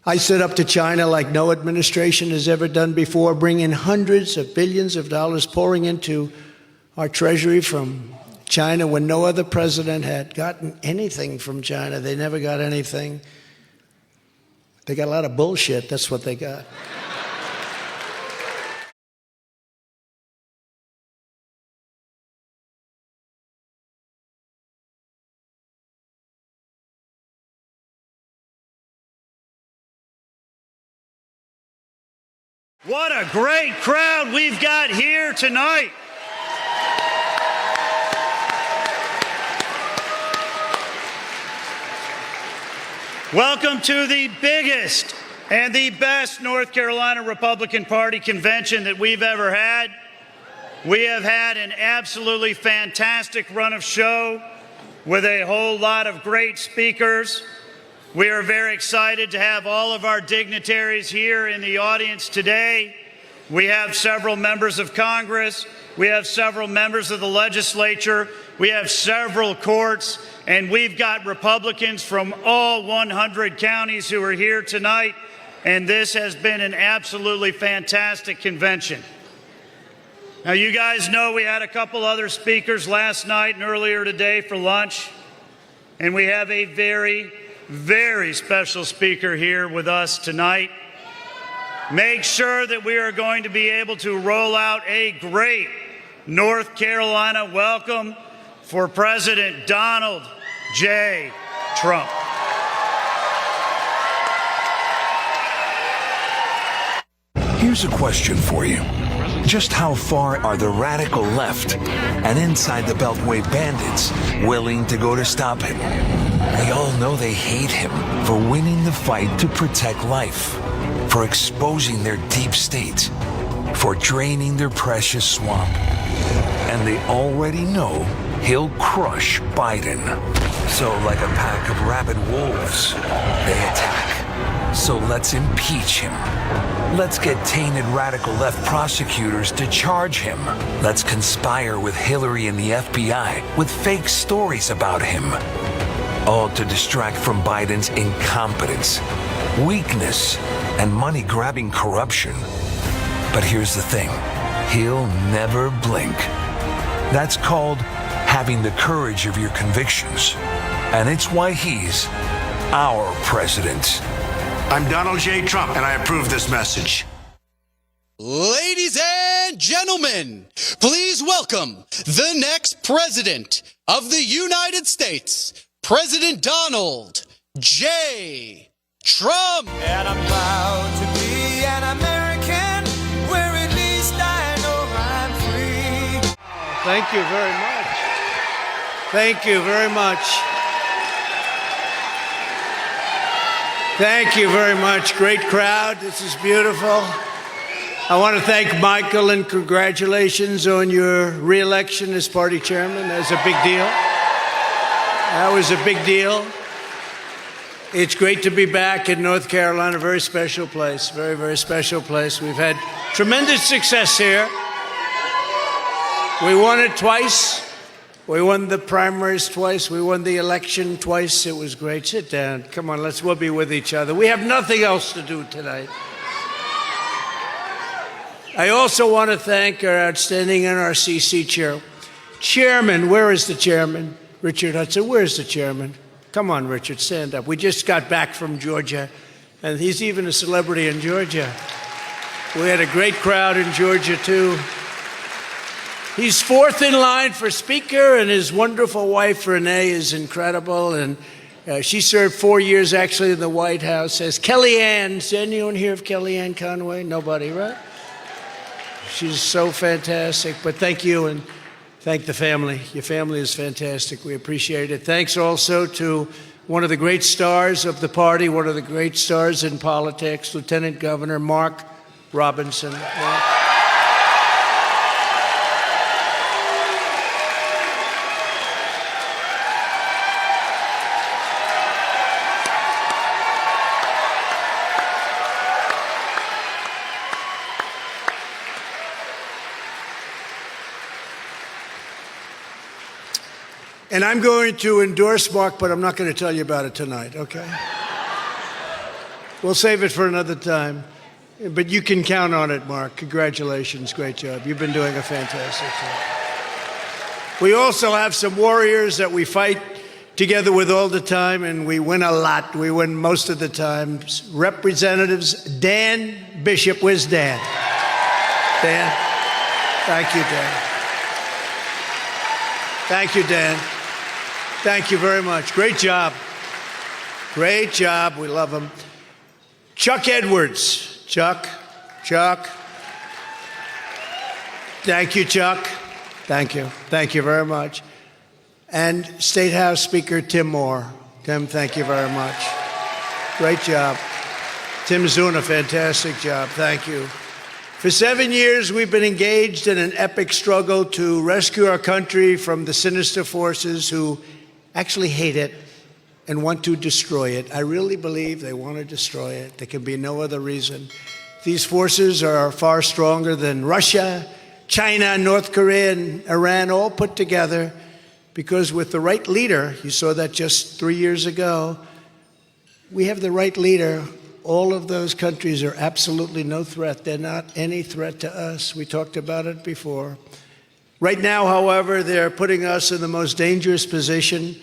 I stood up to China like no administration has ever done before, bringing hundreds of billions of dollars pouring into our treasury from China when no other president had gotten anything from China. They never got anything. They got a lot of bullshit. That's what they got. What a great crowd we've got here tonight. Welcome to the biggest and the best North Carolina Republican Party convention that we've ever had. We have had an absolutely fantastic run of show with a whole lot of great speakers. We are very excited to have all of our dignitaries here in the audience today. We have several members of Congress. We have several members of the legislature. We have several courts. And we've got Republicans from all 100 counties who are here tonight. And this has been an absolutely fantastic convention. Now, you guys know we had a couple other speakers last night and earlier today for lunch. And we have a very special speaker here with us tonight. Make sure that we are going to be able to roll out a great North Carolina welcome for President Donald J. Trump. Here's a question for you. Just how far are the radical left and inside the Beltway bandits willing to go to stop him? We all know they hate him for winning the fight to protect life, for exposing their deep state, for draining their precious swamp. And they already know he'll crush Biden. So like a pack of rabid wolves, they attack. So let's impeach him. Let's get tainted radical left prosecutors to charge him. Let's conspire with Hillary and the FBI with fake stories about him. All to distract from Biden's incompetence, weakness, and money-grabbing corruption. But here's the thing, he'll never blink. That's called having the courage of your convictions. And it's why he's our president. I'm Donald J. Trump, and I approve this message. Ladies and gentlemen, please welcome the next president of the United States, President Donald J. Trump. And I'm proud to be an American, where at least I know I'm free. Thank you very much. Thank you very much. Thank you very much. Great crowd. This is beautiful. I want to thank Michael and congratulations on your re-election as party chairman. That's a big deal. That was a big deal. It's great to be back in North Carolina. Very special place. Very special place. We've had tremendous success here. We won it twice. We won the primaries twice. We won the election twice. It was great. Sit down. Come on, we'll be with each other. We have nothing else to do tonight. I also want to thank our outstanding NRCC chairman. Where is the chairman? Richard Hudson. Where's the chairman? Come on, Richard, stand up. We just got back from Georgia, and he's even a celebrity in Georgia. We had a great crowd in Georgia, too. He's fourth in line for Speaker, and his wonderful wife, Renee, is incredible. And she served 4 years, actually, in the White House as Kellyanne. Is anyone here of Kellyanne Conway? Nobody, right? She's so fantastic. But thank you, and thank the family. Your family is fantastic. We appreciate it. Thanks also to one of the great stars of the party, one of the great stars in politics, Lieutenant Governor Mark Robinson. And I'm going to endorse Mark, but I'm not going to tell you about it tonight, okay? We'll save it for another time. But you can count on it, Mark. Congratulations. Great job. You've been doing a fantastic job. We also have some warriors that we fight together with all the time, and we win a lot. We win most of the time. Representatives Dan Bishop. Where's Dan? Dan? Thank you, Dan. Thank you, Dan. Thank you very much. Great job. Great job. We love him. Chuck Edwards. Chuck. Thank you, Chuck. Thank you. Thank you very much. And State House Speaker Tim Moore. Tim, thank you very much. Great job. Tim's doing a fantastic job. Thank you. For 7 years, we've been engaged in an epic struggle to rescue our country from the sinister forces who actually hate it and want to destroy it. I really believe they want to destroy it. There can be no other reason. These forces are far stronger than Russia, China, North Korea, and Iran all put together, because with the right leader, you saw that just 3 years ago, we have the right leader. All of those countries are absolutely no threat. They're not any threat to us. We talked about it before. Right now, however, they're putting us in the most dangerous position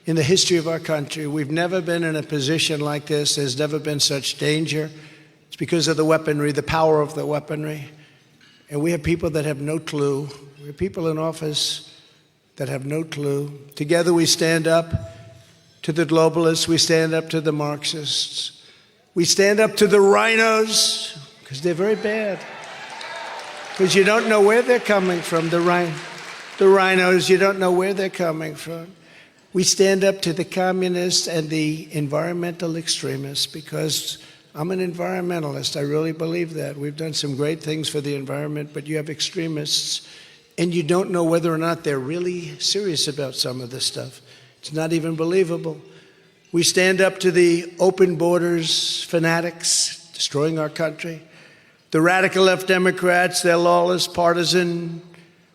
in the history of our country. We've never been in a position like this. There's never been such danger. It's because of the weaponry, the power of the weaponry. And we have people that have no clue. We have people in office that have no clue. Together we stand up to the globalists. We stand up to the Marxists. We stand up to the rhinos, because they're very bad. Because you don't know where they're coming from, the rhinos, you don't know where they're coming from. We stand up to the communists and the environmental extremists, because I'm an environmentalist. I really believe that. We've done some great things for the environment, but you have extremists, and you don't know whether or not they're really serious about some of this stuff. It's not even believable. We stand up to the open borders fanatics destroying our country, the radical left Democrats, their lawless partisan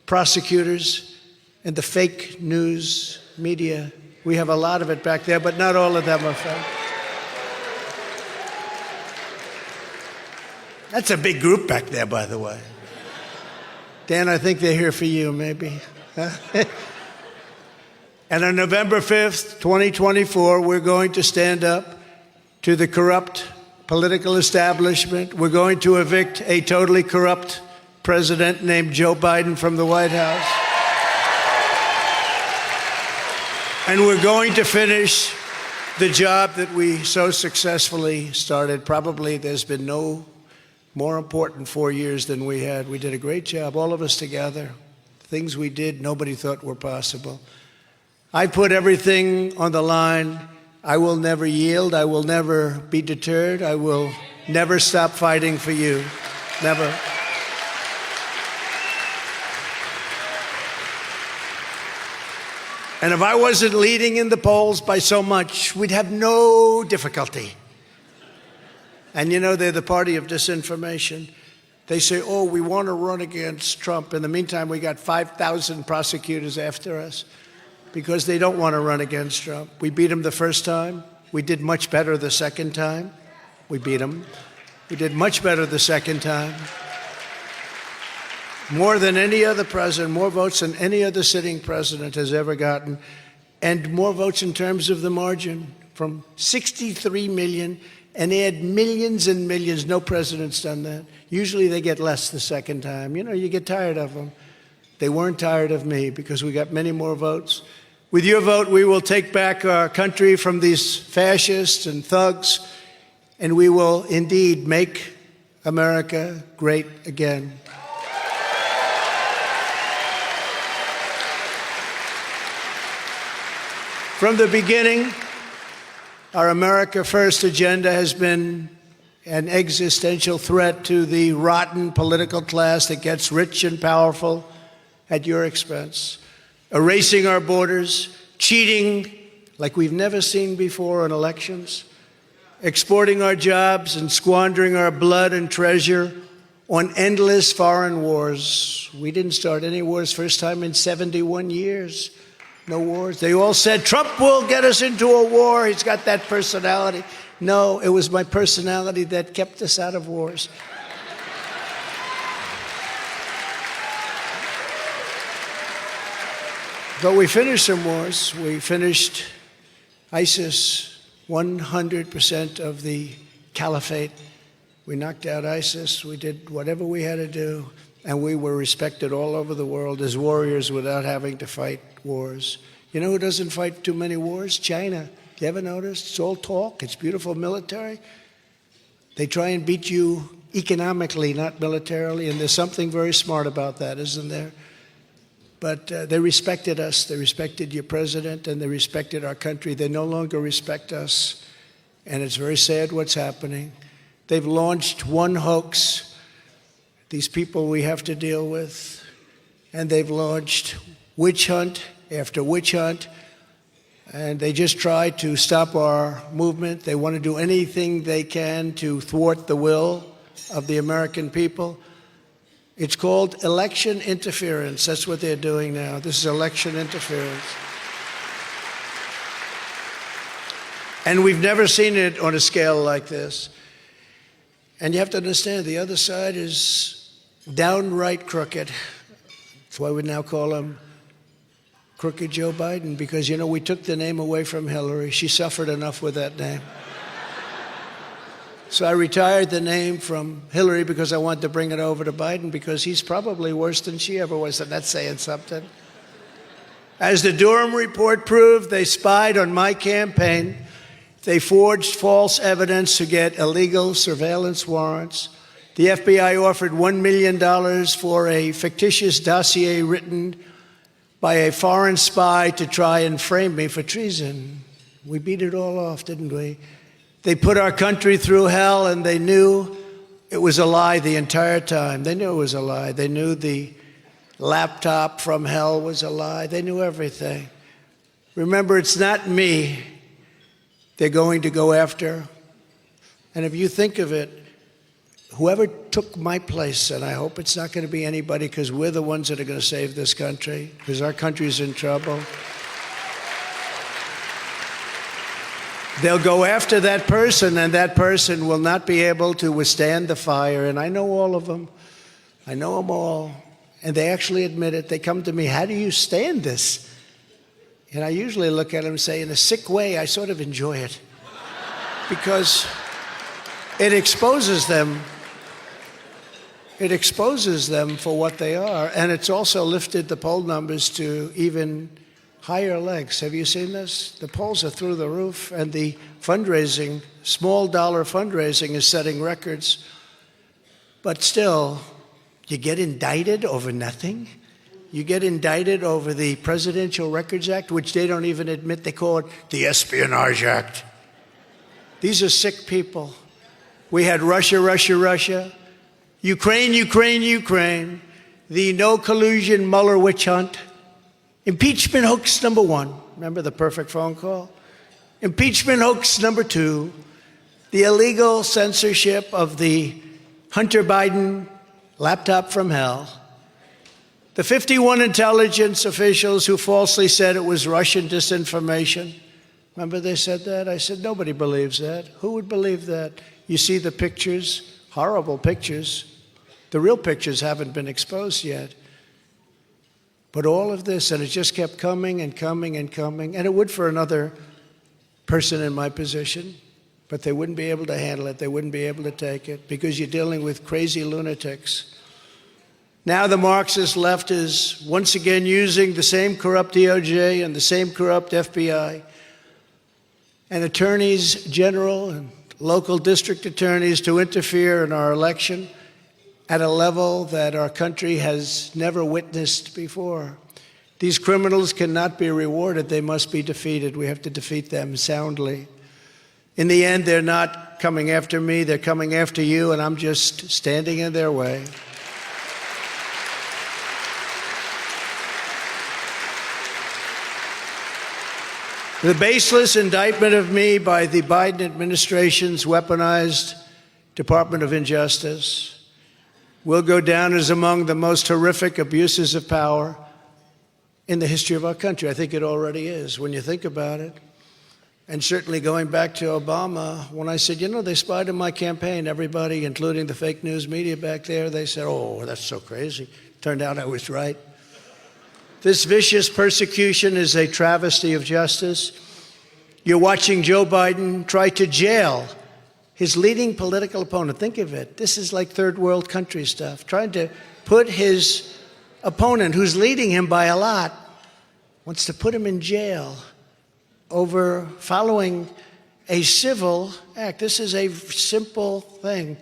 prosecutors, and the fake news media. We have a lot of it back there, but not all of them are fake. That's a big group back there, by the way. Dan, I think they're here for you, maybe. And on November 5th, 2024, we're going to stand up to the corrupt political establishment. We're going to evict a totally corrupt president named Joe Biden from the White House. And we're going to finish the job that we so successfully started. Probably there's been no more important 4 years than we had. We did a great job, all of us together. Things we did nobody thought were possible. I put everything on the line. I will never yield. I will never be deterred. I will never stop fighting for you. Never. And if I wasn't leading in the polls by so much, we'd have no difficulty. And you know, they're the party of disinformation. They say, oh, we want to run against Trump. In the meantime, we got 5,000 prosecutors after us, because they don't want to run against Trump. We beat him the first time. We did much better the second time. We beat him. We did much better the second time. More than any other president, more votes than any other sitting president has ever gotten, and more votes in terms of the margin, from 63 million, and they had millions and millions. No president's done that. Usually they get less the second time. You know, you get tired of them. They weren't tired of me, because we got many more votes. With your vote, we will take back our country from these fascists and thugs, and we will indeed make America great again. From the beginning, our America First agenda has been an existential threat to the rotten political class that gets rich and powerful at your expense. Erasing our borders, cheating like we've never seen before in elections, exporting our jobs and squandering our blood and treasure on endless foreign wars. We didn't start any wars, first time in 71 years. No wars. They all said, Trump will get us into a war. He's got that personality. No, it was my personality that kept us out of wars. But we finished some wars. We finished ISIS, 100% of the caliphate. We knocked out ISIS. We did whatever we had to do. And we were respected all over the world as warriors without having to fight wars. You know who doesn't fight too many wars? China. You ever noticed? It's all talk. It's beautiful military. They try and beat you economically, not militarily. And there's something very smart about that, isn't there? But they respected us. They respected your president, and they respected our country. They no longer respect us. And it's very sad what's happening. They've launched one hoax. These people we have to deal with, and they've launched witch hunt after witch hunt, and they just try to stop our movement. They want to do anything they can to thwart the will of the American people. It's called election interference. That's what they're doing now. This is election interference. And we've never seen it on a scale like this. And you have to understand, the other side is downright crooked. That's why we now call him Crooked Joe Biden, because, you know, we took the name away from Hillary. She suffered enough with that name. So I retired the name from Hillary because I wanted to bring it over to Biden, because he's probably worse than she ever was, and that's saying something. As the Durham report proved, they spied on my campaign. They forged false evidence to get illegal surveillance warrants. The FBI offered $1 million for a fictitious dossier written by a foreign spy to try and frame me for treason. We beat it all off, didn't we? They put our country through hell, and they knew it was a lie the entire time. They knew it was a lie. They knew the laptop from hell was a lie. They knew everything. Remember, it's not me they're going to go after. And if you think of it, whoever took my place, and I hope it's not going to be anybody, because we're the ones that are going to save this country, because our country's in trouble. They'll go after that person, and that person will not be able to withstand the fire. And I know all of them. I know them all. And they actually admit it. They come to me, how do you stand this? And I usually look at them and say, in a sick way, I sort of enjoy it. Because it exposes them. It exposes them for what they are. And it's also lifted the poll numbers to even higher legs. Have you seen this? The polls are through the roof, and the fundraising, small dollar fundraising, is setting records. But still, you get indicted over nothing. You get indicted over the Presidential Records Act, which they don't even admit. They call it the Espionage Act. These are sick people. We had Russia, Russia, Russia. Ukraine, Ukraine, Ukraine. The no collusion Mueller witch hunt. Impeachment hoax number 1. Remember the perfect phone call? Impeachment hoax number 2. The illegal censorship of the Hunter Biden laptop from hell. The 51 intelligence officials who falsely said it was Russian disinformation. Remember they said that? I said, nobody believes that. Who would believe that? You see the pictures, horrible pictures. The real pictures haven't been exposed yet. But all of this, and it just kept coming and coming and coming, and it would for another person in my position, but they wouldn't be able to handle it. They wouldn't be able to take it, because you're dealing with crazy lunatics. Now the Marxist left is once again using the same corrupt DOJ and the same corrupt FBI and attorneys general and local district attorneys to interfere in our election at a level that our country has never witnessed before. These criminals cannot be rewarded. They must be defeated. We have to defeat them soundly. In the end, they're not coming after me. They're coming after you, and I'm just standing in their way. The baseless indictment of me by the Biden administration's weaponized Department of Injustice will go down as among the most horrific abuses of power in the history of our country. I think it already is when you think about it. And certainly going back to Obama, when I said, they spied on my campaign, everybody, including the fake news media back there, they said, oh, that's so crazy. Turned out I was right. This vicious persecution is a travesty of justice. You're watching Joe Biden try to jail his leading political opponent. Think of it. This is like third world country stuff. Trying to put his opponent, who's leading him by a lot, wants to put him in jail over following a civil act. This is a simple thing.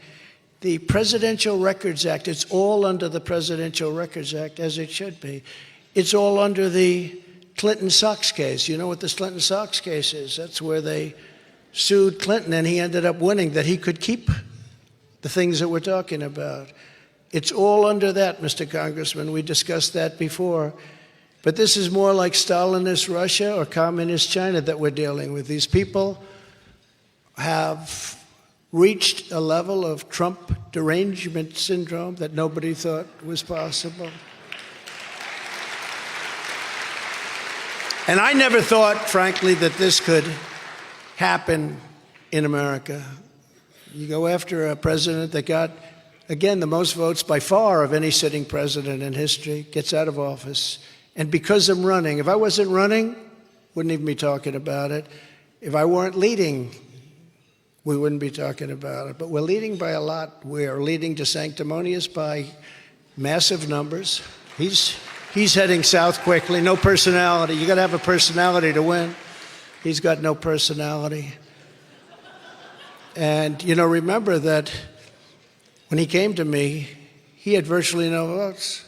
The Presidential Records Act, it's all under the Presidential Records Act, as it should be. It's all under the Clinton Sox case. You know what this Clinton Sox case is? That's where they sued Clinton, and he ended up winning, that he could keep the things that we're talking about. It's all under that, Mr. Congressman. We discussed that before. But this is more like Stalinist Russia or Communist China that we're dealing with. These people have reached a level of Trump derangement syndrome that nobody thought was possible. And I never thought, frankly, that this could happen in America. You go after a president that got, again, the most votes by far of any sitting president in history, gets out of office. And because I'm running, if I wasn't running, wouldn't even be talking about it. If I weren't leading, we wouldn't be talking about it. But we're leading by a lot. We're leading to sanctimonious by massive numbers. He's heading south quickly. No personality. You got to have a personality to win. He's got no personality. And, remember that when he came to me, he had virtually no votes.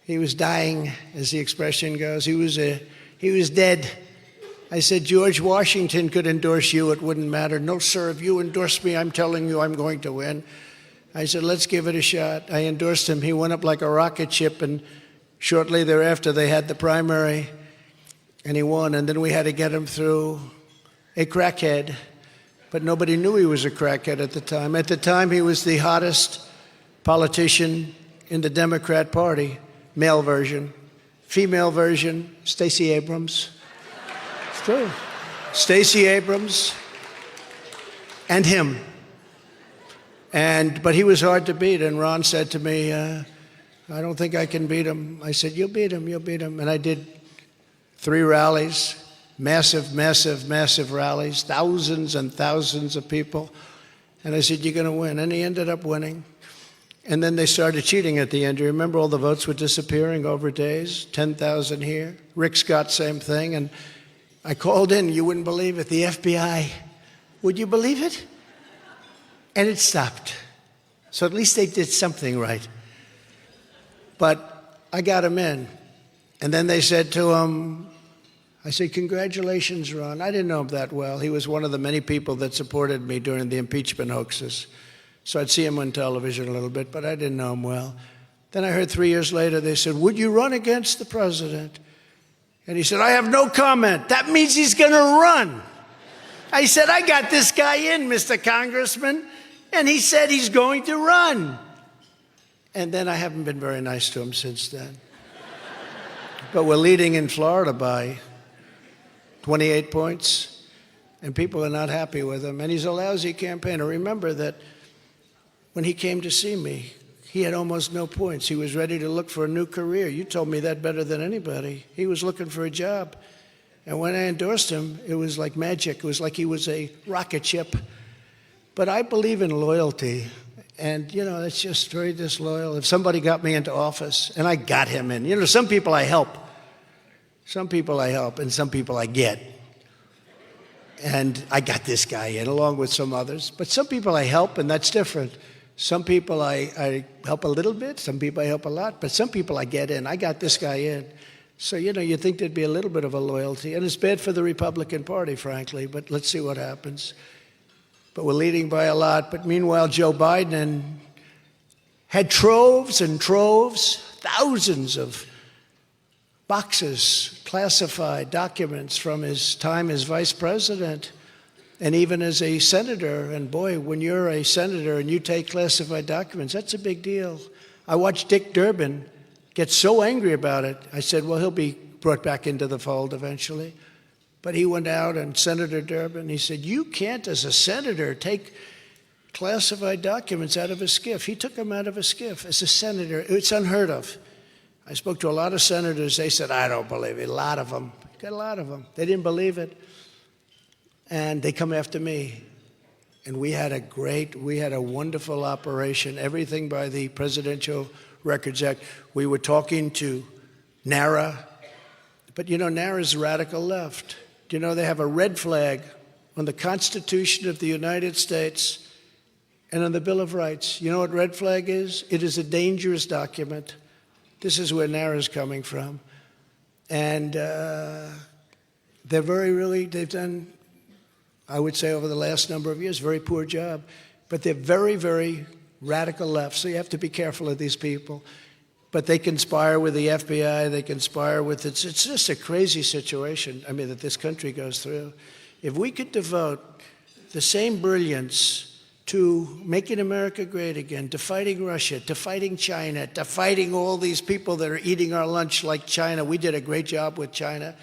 He was dying, as the expression goes. He was dead. I said, George Washington could endorse you. It wouldn't matter. No, sir, if you endorse me, I'm telling you I'm going to win. I said, let's give it a shot. I endorsed him. He went up like a rocket ship, and shortly thereafter, they had the primary, and he won. And then we had to get him through a crackhead. But nobody knew he was a crackhead at the time. At the time, he was the hottest politician in the Democrat Party. Male version. Female version, Stacey Abrams. It's true. Stacey Abrams and him. But he was hard to beat. And Ron said to me, I don't think I can beat him. I said, you'll beat him. And I did 3 rallies, massive, massive, massive rallies, thousands and thousands of people. And I said, you're going to win. And he ended up winning. And then they started cheating at the end. Do you remember all the votes were disappearing over days? 10,000 here. Rick Scott, same thing. And I called in. You wouldn't believe it. The FBI. Would you believe it? And it stopped. So at least they did something right. But I got him in. And then they said to him, I said, congratulations, Ron. I didn't know him that well. He was one of the many people that supported me during the impeachment hoaxes. So I'd see him on television a little bit, but I didn't know him well. Then I heard 3 years later, they said, would you run against the president? And he said, I have no comment. That means he's going to run. I said, I got this guy in, Mr. Congressman. And he said he's going to run. And then I haven't been very nice to him since then. But we're leading in Florida by 28 points, and people are not happy with him. And he's a lousy campaigner. Remember that when he came to see me, he had almost no points. He was ready to look for a new career. You told me that better than anybody. He was looking for a job. And when I endorsed him, it was like magic. It was like he was a rocket ship. But I believe in loyalty. And, it's just very disloyal. If somebody got me into office, and I got him in, some people I help. Some people I help, and some people I get. And I got this guy in, along with some others. But some people I help, and that's different. Some people I help a little bit. Some people I help a lot. But some people I get in. I got this guy in. So, you think there'd be a little bit of a loyalty. And it's bad for the Republican Party, frankly. But let's see what happens. But we're leading by a lot. But meanwhile, Joe Biden had troves and troves, thousands of boxes, classified documents from his time as vice president and even as a senator. And boy, when you're a senator and you take classified documents, that's a big deal. I watched Dick Durbin get so angry about it. I said, well, he'll be brought back into the fold eventually. But he went out, and Senator Durbin, he said, you can't, as a senator, take classified documents out of a SCIF. He took them out of a SCIF as a senator. It's unheard of. I spoke to a lot of senators. They said, I don't believe it. A lot of them. Got a lot of them. They didn't believe it. And they come after me. And we had a wonderful operation, everything by the Presidential Records Act. We were talking to NARA. But you know, NARA's radical left. Do you know they have a red flag on the Constitution of the United States and on the Bill of Rights? You know what red flag is? It is a dangerous document. This is where NARA's coming from. And they've done, I would say over the last number of years, very poor job. But they're very, very radical left, so you have to be careful of these people. But they conspire with the FBI, they conspire with, it's just a crazy situation, I mean, that this country goes through. If we could devote the same brilliance to making America great again, to fighting Russia, to fighting China, to fighting all these people that are eating our lunch like China. We did a great job with China.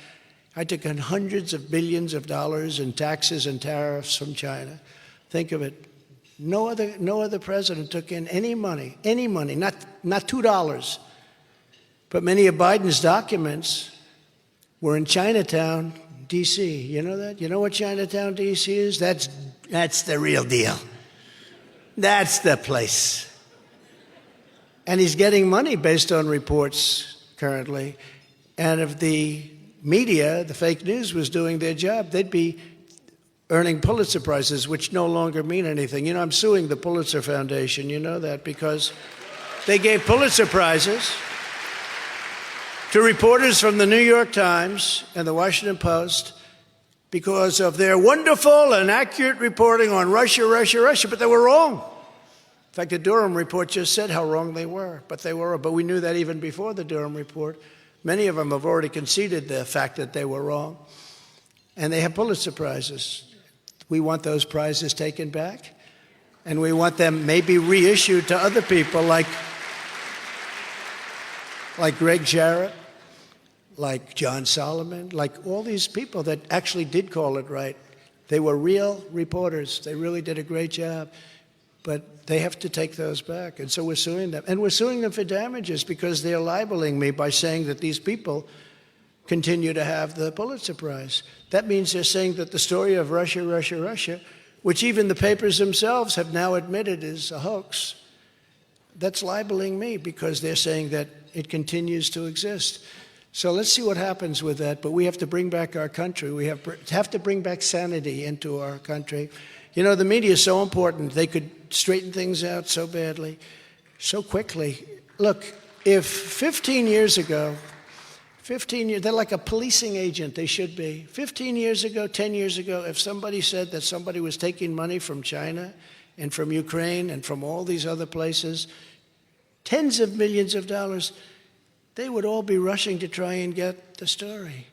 I took in hundreds of billions of dollars in taxes and tariffs from China. Think of it. No other president took in any money, not $2. But many of Biden's documents were in Chinatown, D.C. You know that? You know what Chinatown, D.C. is? That's the real deal. That's the place. And he's getting money based on reports currently. And if the media, the fake news, was doing their job, they'd be earning Pulitzer Prizes, which no longer mean anything. You know, I'm suing the Pulitzer Foundation, you know that, because they gave Pulitzer Prizes to reporters from the New York Times and the Washington Post because of their wonderful and accurate reporting on Russia, but they were wrong. In fact, the Durham report just said how wrong they were, but they were. But we knew that even before the Durham report. Many of them have already conceded the fact that they were wrong. And they have Pulitzer Prizes. We want those prizes taken back, and we want them maybe reissued to other people like Greg Jarrett, like John Solomon, like all these people that actually did call it right. They were real reporters. They really did a great job, but they have to take those back. And so we're suing them. And we're suing them for damages because they're libeling me by saying that these people continue to have the Pulitzer Prize. That means they're saying that the story of Russia, which even the papers themselves have now admitted is a hoax, that's libeling me because they're saying that it continues to exist. So let's see what happens with that. But we have to bring back our country. We have to bring back sanity into our country. You know, the media is so important. They could straighten things out so badly, so quickly. Look, if 15 years ago, they're like a policing agent, they should be. 15 years ago, 10 years ago, if somebody said that somebody was taking money from China and from Ukraine and from all these other places, tens of millions of dollars, they would all be rushing to try and get the story.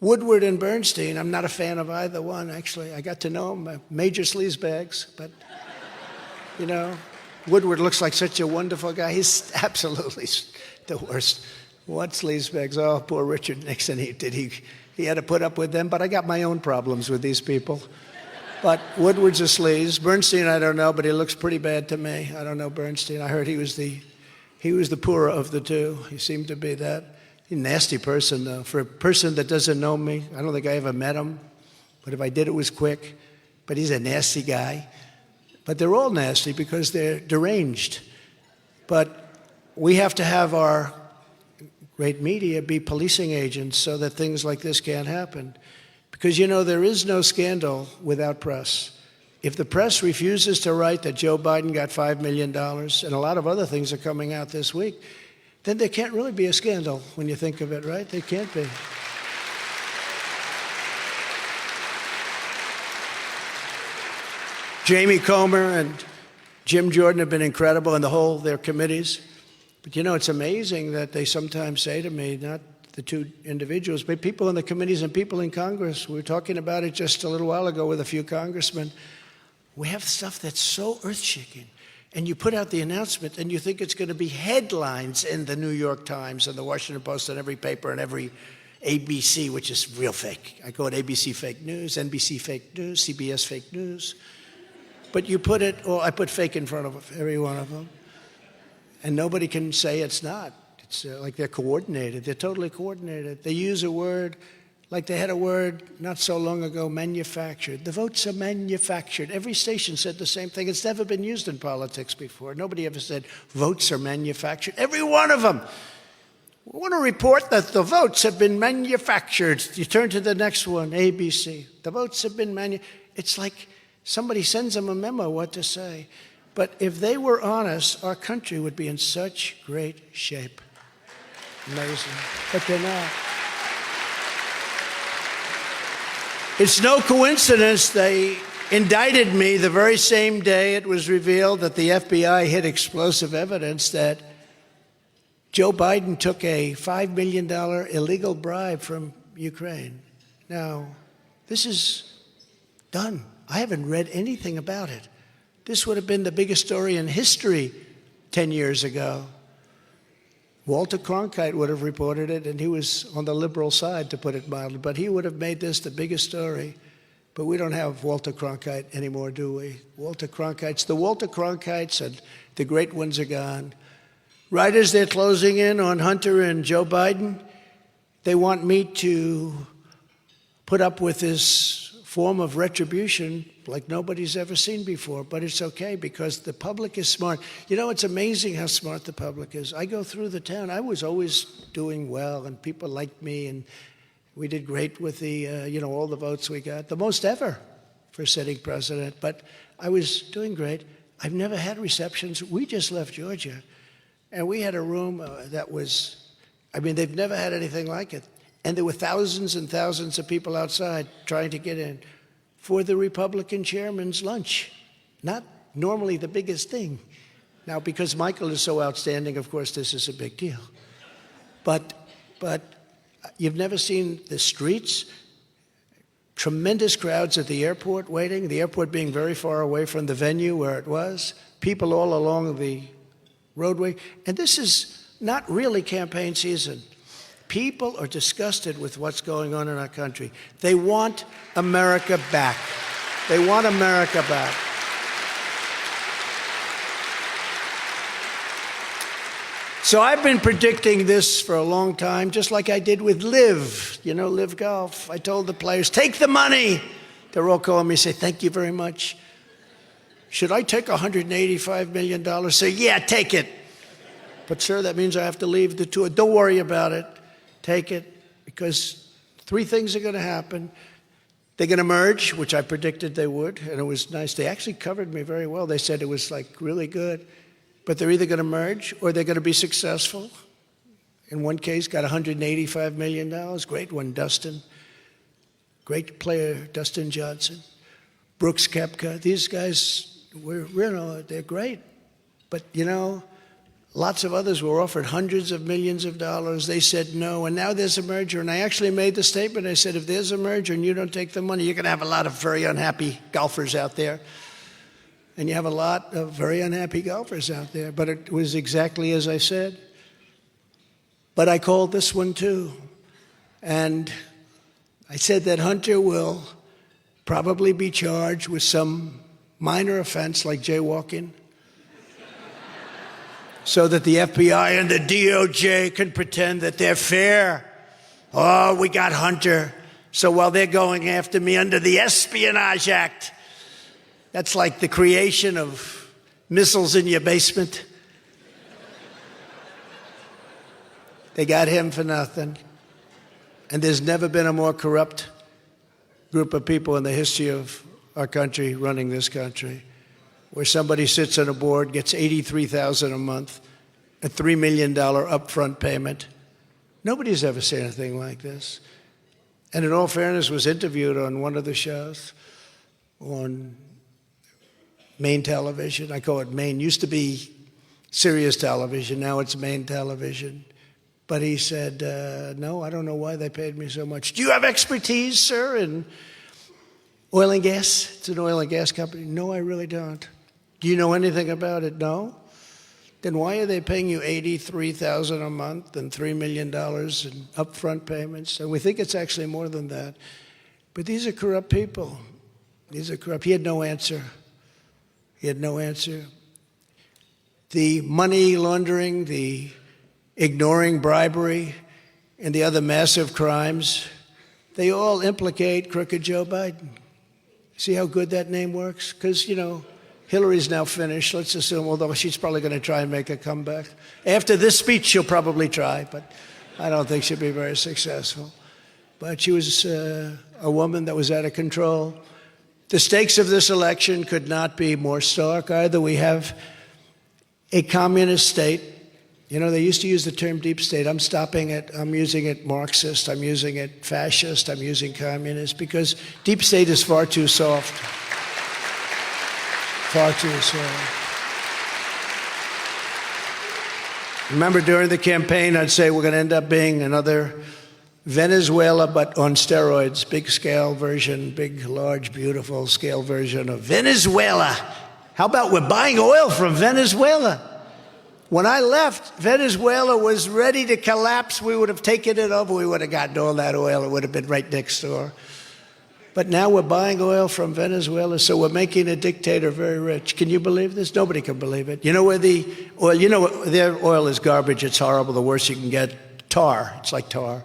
Woodward and Bernstein, I'm not a fan of either one, actually. I got to know them, major sleazebags, but, you know, Woodward looks like such a wonderful guy. He's absolutely the worst. What sleazebags? Oh, poor Richard Nixon. He had to put up with them, but I got my own problems with these people. But Woodward's a sleaze. Bernstein, I don't know, but he looks pretty bad to me. I don't know Bernstein. I heard he was the poorer of the two. He seemed to be that. He's a nasty person, though. For a person that doesn't know me, I don't think I ever met him. But if I did, it was quick. But he's a nasty guy. But they're all nasty because they're deranged. But we have to have our great media be policing agents so that things like this can't happen. Because, you know, there is no scandal without press. If the press refuses to write that Joe Biden got $5 million, and a lot of other things are coming out this week, then there can't really be a scandal when you think of it, right? There can't be. Jamie Comer and Jim Jordan have been incredible, and their committees. But, you know, it's amazing that they sometimes say to me, not the two individuals, but people in the committees and people in Congress. We were talking about it just a little while ago with a few congressmen. We have stuff that's so earth-shaking. And you put out the announcement and you think it's going to be headlines in the New York Times and the Washington Post and every paper and every ABC, which is real fake. I call it ABC fake news, NBC fake news, CBS fake news. But you put it, or I put fake in front of every one of them. And nobody can say it's not. It's like they're coordinated. They're totally coordinated. They use a word, like they had a word not so long ago, manufactured. The votes are manufactured. Every station said the same thing. It's never been used in politics before. Nobody ever said votes are manufactured. Every one of them. We want to report that the votes have been manufactured. You turn to the next one, ABC. The votes have been manufactured. It's like somebody sends them a memo what to say. But if they were honest, our country would be in such great shape. Amazing. But they're not. It's no coincidence they indicted me the very same day it was revealed that the FBI hid explosive evidence that Joe Biden took a $5 million illegal bribe from Ukraine. Now, this is done. I haven't read anything about it. This would have been the biggest story in history 10 years ago. Walter Cronkite would have reported it, and he was on the liberal side, to put it mildly, but he would have made this the biggest story. But we don't have Walter Cronkite anymore, do we? The Walter Cronkites and the great ones are gone. Right as they're closing in on Hunter and Joe Biden, they want me to put up with this form of retribution like nobody's ever seen before. But it's okay because the public is smart. You know, it's amazing how smart the public is. I go through the town. I was always doing well, and people liked me, and we did great with the, all the votes we got, the most ever for sitting president. But I was doing great. I've never had receptions. We just left Georgia, and we had a room that was, they've never had anything like it. And there were thousands and thousands of people outside trying to get in for the Republican chairman's lunch. Not normally the biggest thing. Now, because Michael is so outstanding, of course, this is a big deal. But you've never seen the streets, tremendous crowds at the airport waiting, the airport being very far away from the venue where it was, people all along the roadway. And this is not really campaign season. People are disgusted with what's going on in our country. They want America back. They want America back. So I've been predicting this for a long time, just like I did with LIV, LIV Golf. I told the players, take the money. They're all calling me, say, thank you very much. Should I take $185 million? Say, yeah, take it. But sir, that means I have to leave the tour. Don't worry about it. Take it, because three things are going to happen. They're going to merge, which I predicted they would, and it was nice. They actually covered me very well. They said it was really good. But they're either going to merge or they're going to be successful. In one case, got $185 million. Great one, Dustin. Great player, Dustin Johnson. Brooks Koepka. These guys, they're great. But, lots of others were offered hundreds of millions of dollars. They said no, and now there's a merger. And I actually made the statement. I said, if there's a merger and you don't take the money, you're going to have a lot of very unhappy golfers out there. And you have a lot of very unhappy golfers out there. But it was exactly as I said. But I called this one too. And I said that Hunter will probably be charged with some minor offense like jaywalking, so that the FBI and the DOJ can pretend that they're fair. Oh, we got Hunter. So while they're going after me under the Espionage Act, that's like the creation of missiles in your basement. They got him for nothing. And there's never been a more corrupt group of people in the history of our country running this country, where somebody sits on a board, gets $83,000 a month, a $3 million upfront payment. Nobody's ever seen anything like this. And in all fairness, was interviewed on one of the shows on Maine Television. I call it Maine. Used to be Sirius Television. Now it's Maine Television. But he said, no, I don't know why they paid me so much. Do you have expertise, sir, in oil and gas? It's an oil and gas company. No, I really don't. Do you know anything about it? No? Then why are they paying you $83,000 a month and $3 million in upfront payments? And we think it's actually more than that. But these are corrupt people. These are corrupt. He had no answer. He had no answer. The money laundering, the ignoring bribery, and the other massive crimes, they all implicate crooked Joe Biden. See how good that name works? Because, Hillary's now finished, let's assume, although she's probably going to try and make a comeback. After this speech, she'll probably try, but I don't think she'll be very successful. But she was a woman that was out of control. The stakes of this election could not be more stark. Either we have a communist state. They used to use the term deep state. I'm stopping it. I'm using it Marxist. I'm using it fascist. I'm using communist because deep state is far too soft. Far too soft. Remember during the campaign, I'd say we're going to end up being another Venezuela, but on steroids. Big scale version, big, large, beautiful scale version of Venezuela. How about we're buying oil from Venezuela? When I left, Venezuela was ready to collapse. We would have taken it over. We would have gotten all that oil. It would have been right next door. But now we're buying oil from Venezuela, so we're making a dictator very rich. Can you believe this? Nobody can believe it. You know where the oil, their oil is garbage. It's horrible. The worst you can get, tar. It's like tar.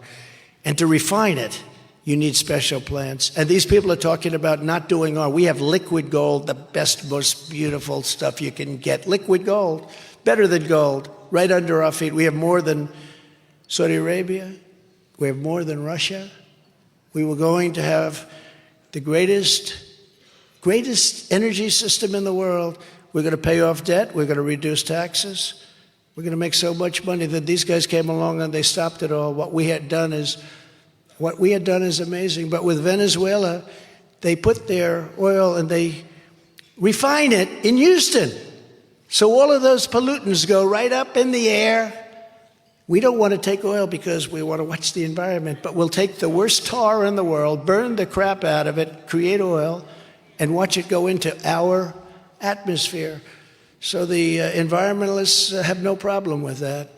And to refine it, you need special plants. And these people are talking about not doing oil. We have liquid gold, the best, most beautiful stuff you can get. Liquid gold, better than gold, right under our feet. We have more than Saudi Arabia. We have more than Russia. We were going to have the greatest energy system in the world. We're going to pay off debt. We're going to reduce taxes. We're going to make so much money that these guys came along and they stopped it all. What we had done is amazing. But with Venezuela, they put their oil and they refine it in Houston. So all of those pollutants go right up in the air. We don't want to take oil because we want to watch the environment, but we'll take the worst tar in the world, burn the crap out of it, create oil, and watch it go into our atmosphere. So the environmentalists have no problem with that.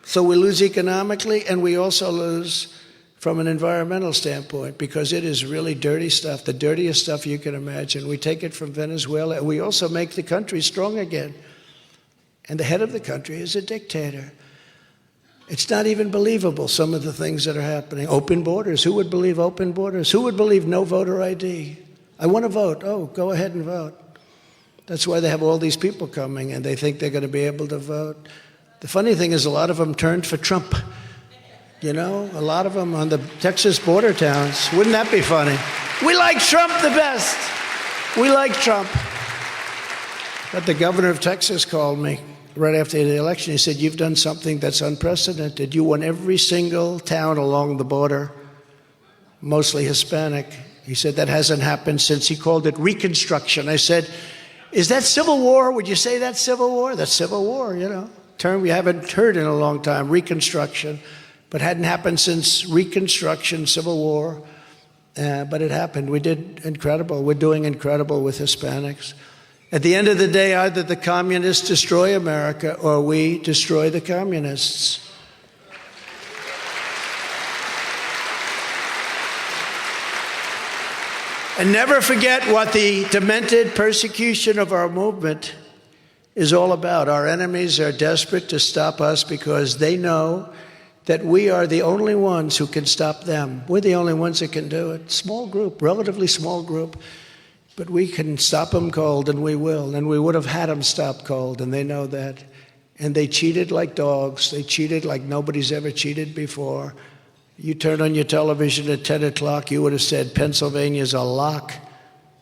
So we lose economically, and we also lose from an environmental standpoint because it is really dirty stuff, the dirtiest stuff you can imagine. We take it from Venezuela, and we also make the country strong again. And the head of the country is a dictator. It's not even believable, some of the things that are happening. Open borders. Who would believe open borders? Who would believe no voter ID? I want to vote. Oh, go ahead and vote. That's why they have all these people coming, and they think they're going to be able to vote. The funny thing is a lot of them turned for Trump. A lot of them on the Texas border towns. Wouldn't that be funny? We like Trump the best. We like Trump. But the governor of Texas called me right after the election. He said, you've done something that's unprecedented. You won every single town along the border, mostly Hispanic. He said, that hasn't happened since, he called it Reconstruction. I said, is that Civil War? Would you say that's Civil War? That's Civil War, term we haven't heard in a long time, Reconstruction. But hadn't happened since Reconstruction, Civil War. But it happened. We did incredible. We're doing incredible with Hispanics. At the end of the day, either the communists destroy America or we destroy the communists. And never forget what the demented persecution of our movement is all about. Our enemies are desperate to stop us because they know that we are the only ones who can stop them. We're the only ones that can do it. Small group, relatively small group. But we can stop them cold, and we will. And we would have had them stop cold, and they know that. And they cheated like dogs. They cheated like nobody's ever cheated before. You turn on your television at 10 o'clock, you would have said, Pennsylvania's a lock.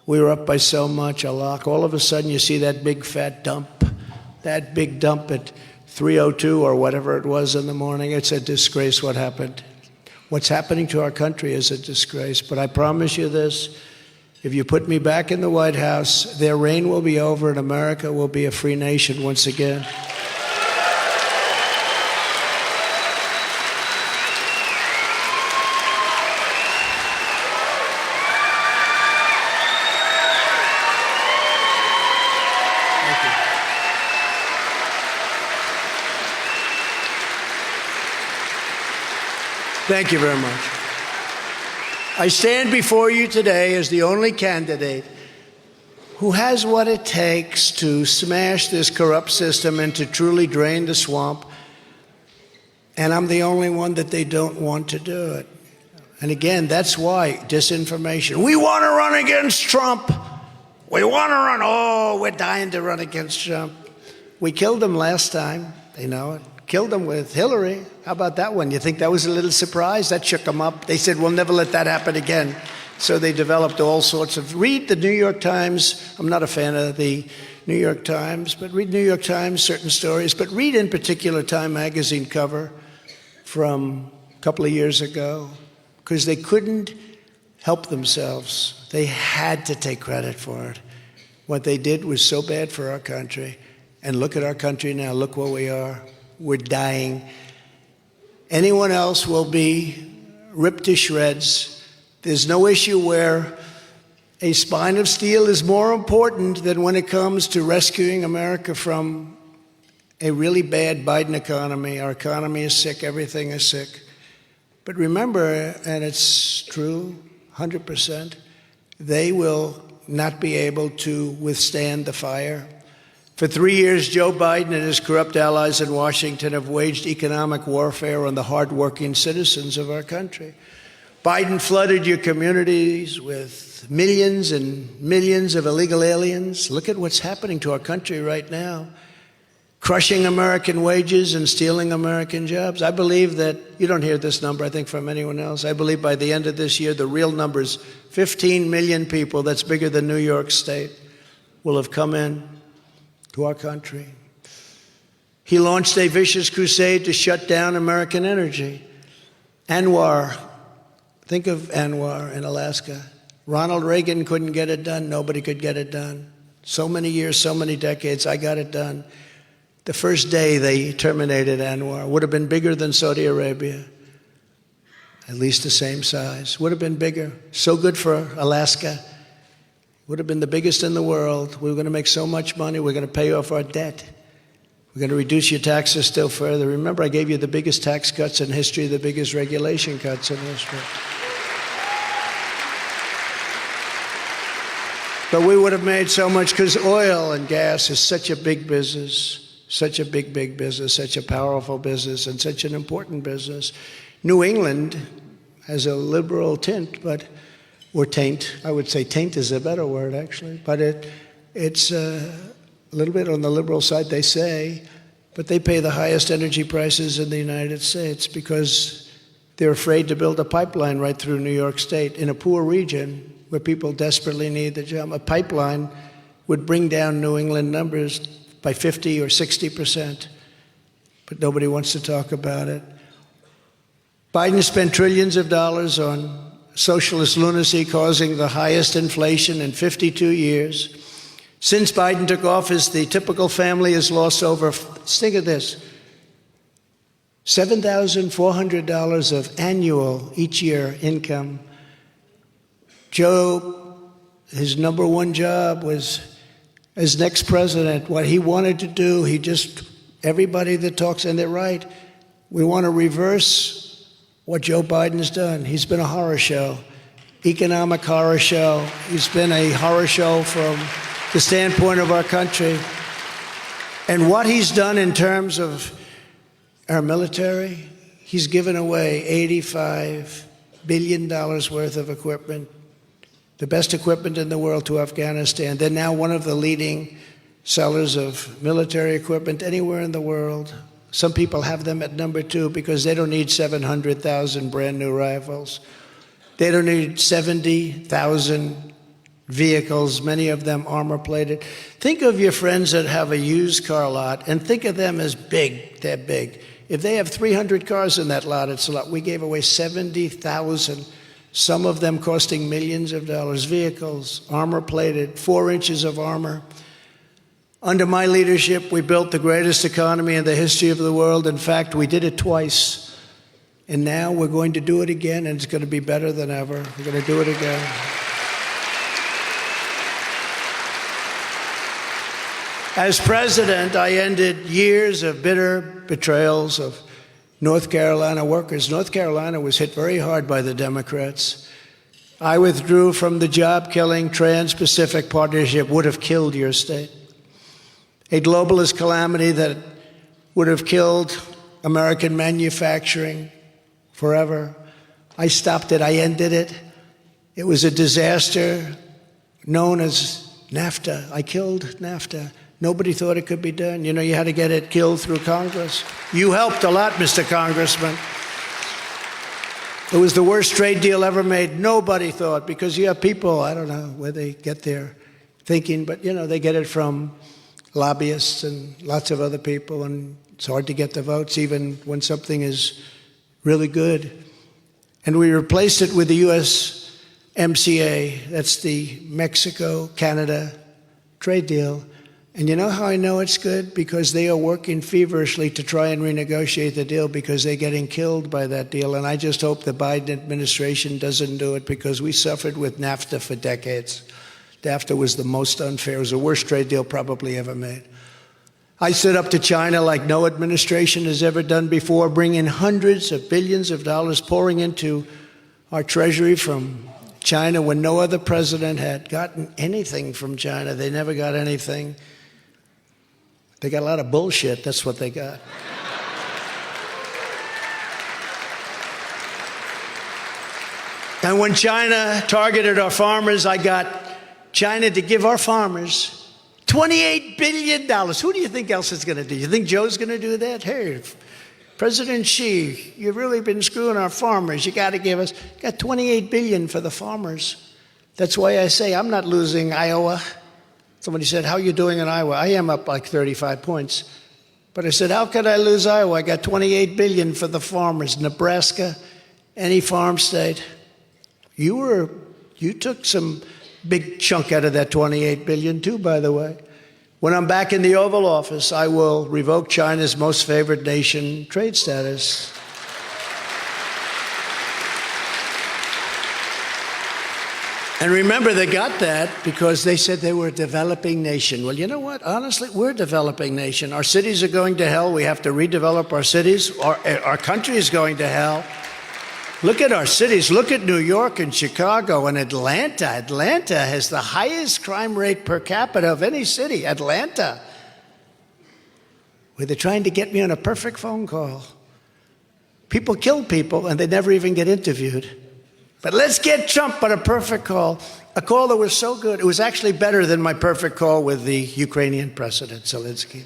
We were up by so much, a lock. All of a sudden, you see that big fat dump, that big dump at 3:02 or whatever it was in the morning. It's a disgrace what happened. What's happening to our country is a disgrace. But I promise you this. If you put me back in the White House, their reign will be over and America will be a free nation once again. Thank you very much. I stand before you today as the only candidate who has what it takes to smash this corrupt system and to truly drain the swamp. And I'm the only one that they don't want to do it. And again, that's why disinformation. We want to run against Trump. We want to run. Oh, we're dying to run against Trump. We killed him last time. They know it. Killed him with Hillary. How about that one? You think that was a little surprise? That shook them up. They said, we'll never let that happen again. So they developed all sorts of... Read the New York Times. I'm not a fan of the New York Times, but read New York Times, certain stories. But read in particular Time magazine cover from a couple of years ago, because they couldn't help themselves. They had to take credit for it. What they did was so bad for our country. And look at our country now. Look where we are. We're dying. Anyone else will be ripped to shreds. There's no issue where a spine of steel is more important than when it comes to rescuing America from a really bad Biden economy. Our economy is sick. Everything is sick. But remember, and it's true, 100%, they will not be able to withstand the fire. For 3 years, Joe Biden and his corrupt allies in Washington have waged economic warfare on the hardworking citizens of our country. Biden flooded your communities with millions and millions of illegal aliens. Look at what's happening to our country right now. Crushing American wages and stealing American jobs. I believe that, you don't hear this number, I think, from anyone else. I believe by the end of this year, the real number is 15 million people, that's bigger than New York State, will have come in to our country. He launched a vicious crusade to shut down American energy. Anwar, think of Anwar in Alaska. Ronald Reagan couldn't get it done. Nobody could get it done. So many years, so many decades, I got it done. The first day they terminated Anwar. Would have been bigger than Saudi Arabia. At least the same size. Would have been bigger. So good for Alaska. Would have been the biggest in the world. We were going to make so much money. We're going to pay off our debt. We're going to reduce your taxes still further. Remember, I gave you the biggest tax cuts in history, the biggest regulation cuts in history. But we would have made so much because oil and gas is such a big business. Such a big, big business, such a powerful business, and such an important business. New England has a liberal tint, or taint. I would say taint is a better word, actually. But it's a little bit on the liberal side, they say. But they pay the highest energy prices in the United States because they're afraid to build a pipeline right through New York State in a poor region where people desperately need the job. A pipeline would bring down New England numbers by 50 or 60%, but nobody wants to talk about it. Biden spent trillions of dollars on socialist lunacy, causing the highest inflation in 52 years. Since Biden took office, the typical family has lost over, think of this, $7,400 of annual each year income. Joe, his number one job was as next president, what he wanted to do, everybody that talks, and they're right, we want to reverse what Joe Biden's done. He's been a horror show, economic horror show. He's been a horror show from the standpoint of our country. And what he's done in terms of our military, he's given away $85 billion worth of equipment, the best equipment in the world, to Afghanistan. They're now one of the leading sellers of military equipment anywhere in the world. Some people have them at number 2 because they don't need 700,000 brand new rifles. They don't need 70,000 vehicles, many of them armor plated. Think of your friends that have a used car lot and think of them as big. They're big. If they have 300 cars in that lot, it's a lot. We gave away 70,000, some of them costing millions of dollars, vehicles, armor plated, 4 inches of armor. Under my leadership, we built the greatest economy in the history of the world. In fact, we did it twice. And now we're going to do it again, and it's going to be better than ever. We're going to do it again. As president, I ended years of bitter betrayals of North Carolina workers. North Carolina was hit very hard by the Democrats. I withdrew from the job-killing Trans-Pacific Partnership, would have killed your state. A globalist calamity that would have killed American manufacturing forever. I stopped it. I ended it. It was a disaster known as NAFTA. I killed NAFTA. Nobody thought it could be done. You know, you had to get it killed through Congress. You helped a lot, Mr. Congressman. It was the worst trade deal ever made. Nobody thought, because you have people, I don't know where they get their thinking, but, you know, they get it from lobbyists and lots of other people, and it's hard to get the votes even when something is really good. And we replaced it with the USMCA. That's the Mexico-Canada trade deal. And you know how I know it's good? Because they are working feverishly to try and renegotiate the deal, because they're getting killed by that deal. And I just hope the Biden administration doesn't do it, because we suffered with NAFTA for decades. NAFTA was the most unfair. It was the worst trade deal probably ever made. I stood up to China like no administration has ever done before, bringing hundreds of billions of dollars pouring into our treasury from China when no other president had gotten anything from China. They never got anything. They got a lot of bullshit. That's what they got. And when China targeted our farmers, I got China to give our farmers $28 billion. Who do you think else is going to do? You think Joe's going to do that? Hey, President Xi, you've really been screwing our farmers. You got to give us, got $28 billion for the farmers. That's why I say I'm not losing Iowa. Somebody said, how are you doing in Iowa? I am up like 35 points. But I said, how could I lose Iowa? I got $28 billion for the farmers. Nebraska, any farm state. You took some big chunk out of that $28 billion too, by the way. When I'm back in the Oval Office, I will revoke China's most favored nation trade status. And remember, they got that because they said they were a developing nation. Well, you know what? Honestly, we're a developing nation. Our cities are going to hell. We have to redevelop our cities. Our country is going to hell. Look at our cities. Look at New York and Chicago and Atlanta. Atlanta has the highest crime rate per capita of any city. Atlanta. Where they're trying to get me on a perfect phone call. People kill people and they never even get interviewed. But let's get Trump on a perfect call. A call that was so good. It was actually better than my perfect call with the Ukrainian President, Zelensky.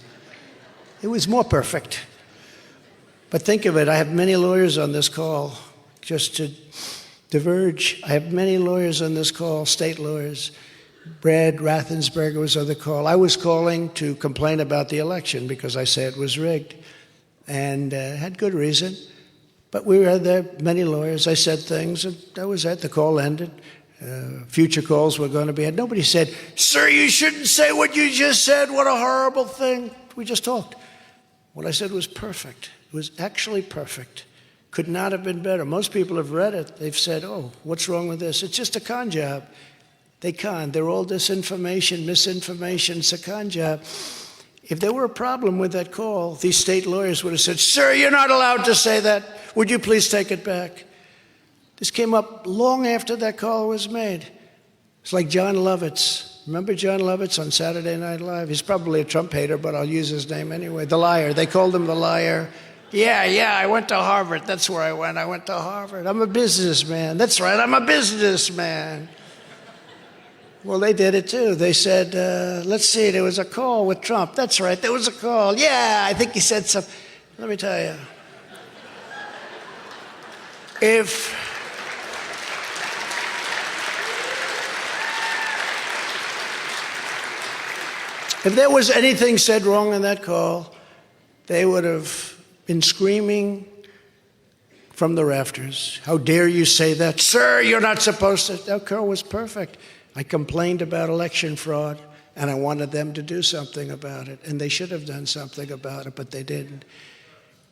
It was more perfect. But think of it. I have many lawyers on this call. Just to diverge, I have many lawyers on this call, state lawyers. Brad Raffensperger was on the call. I was calling to complain about the election because I said it was rigged, and had good reason. But we had there many lawyers. I said things, and that was it. The call ended. Future calls were going to be had. Nobody said, sir, you shouldn't say what you just said. What a horrible thing. We just talked. What I said was perfect. It was actually perfect. Could not have been better. Most people have read it. They've said, oh, what's wrong with this? It's just a con job. They con. They're all disinformation, misinformation. It's a con job. If there were a problem with that call, these state lawyers would have said, sir, you're not allowed to say that. Would you please take it back? This came up long after that call was made. It's like John Lovitz. Remember John Lovitz on Saturday Night Live? He's probably a Trump hater, but I'll use his name anyway. The liar. They called him the liar. Yeah, I went to Harvard. That's where I went. I went to Harvard. I'm a businessman. That's right, I'm a businessman. Well, they did it too. They said, let's see, there was a call with Trump. That's right, there was a call. Yeah, I think he said something. Let me tell you. If there was anything said wrong in that call, they would have been screaming from the rafters. How dare you say that? Sir, you're not supposed to. That call was perfect. I complained about election fraud, and I wanted them to do something about it. And they should have done something about it, but they didn't.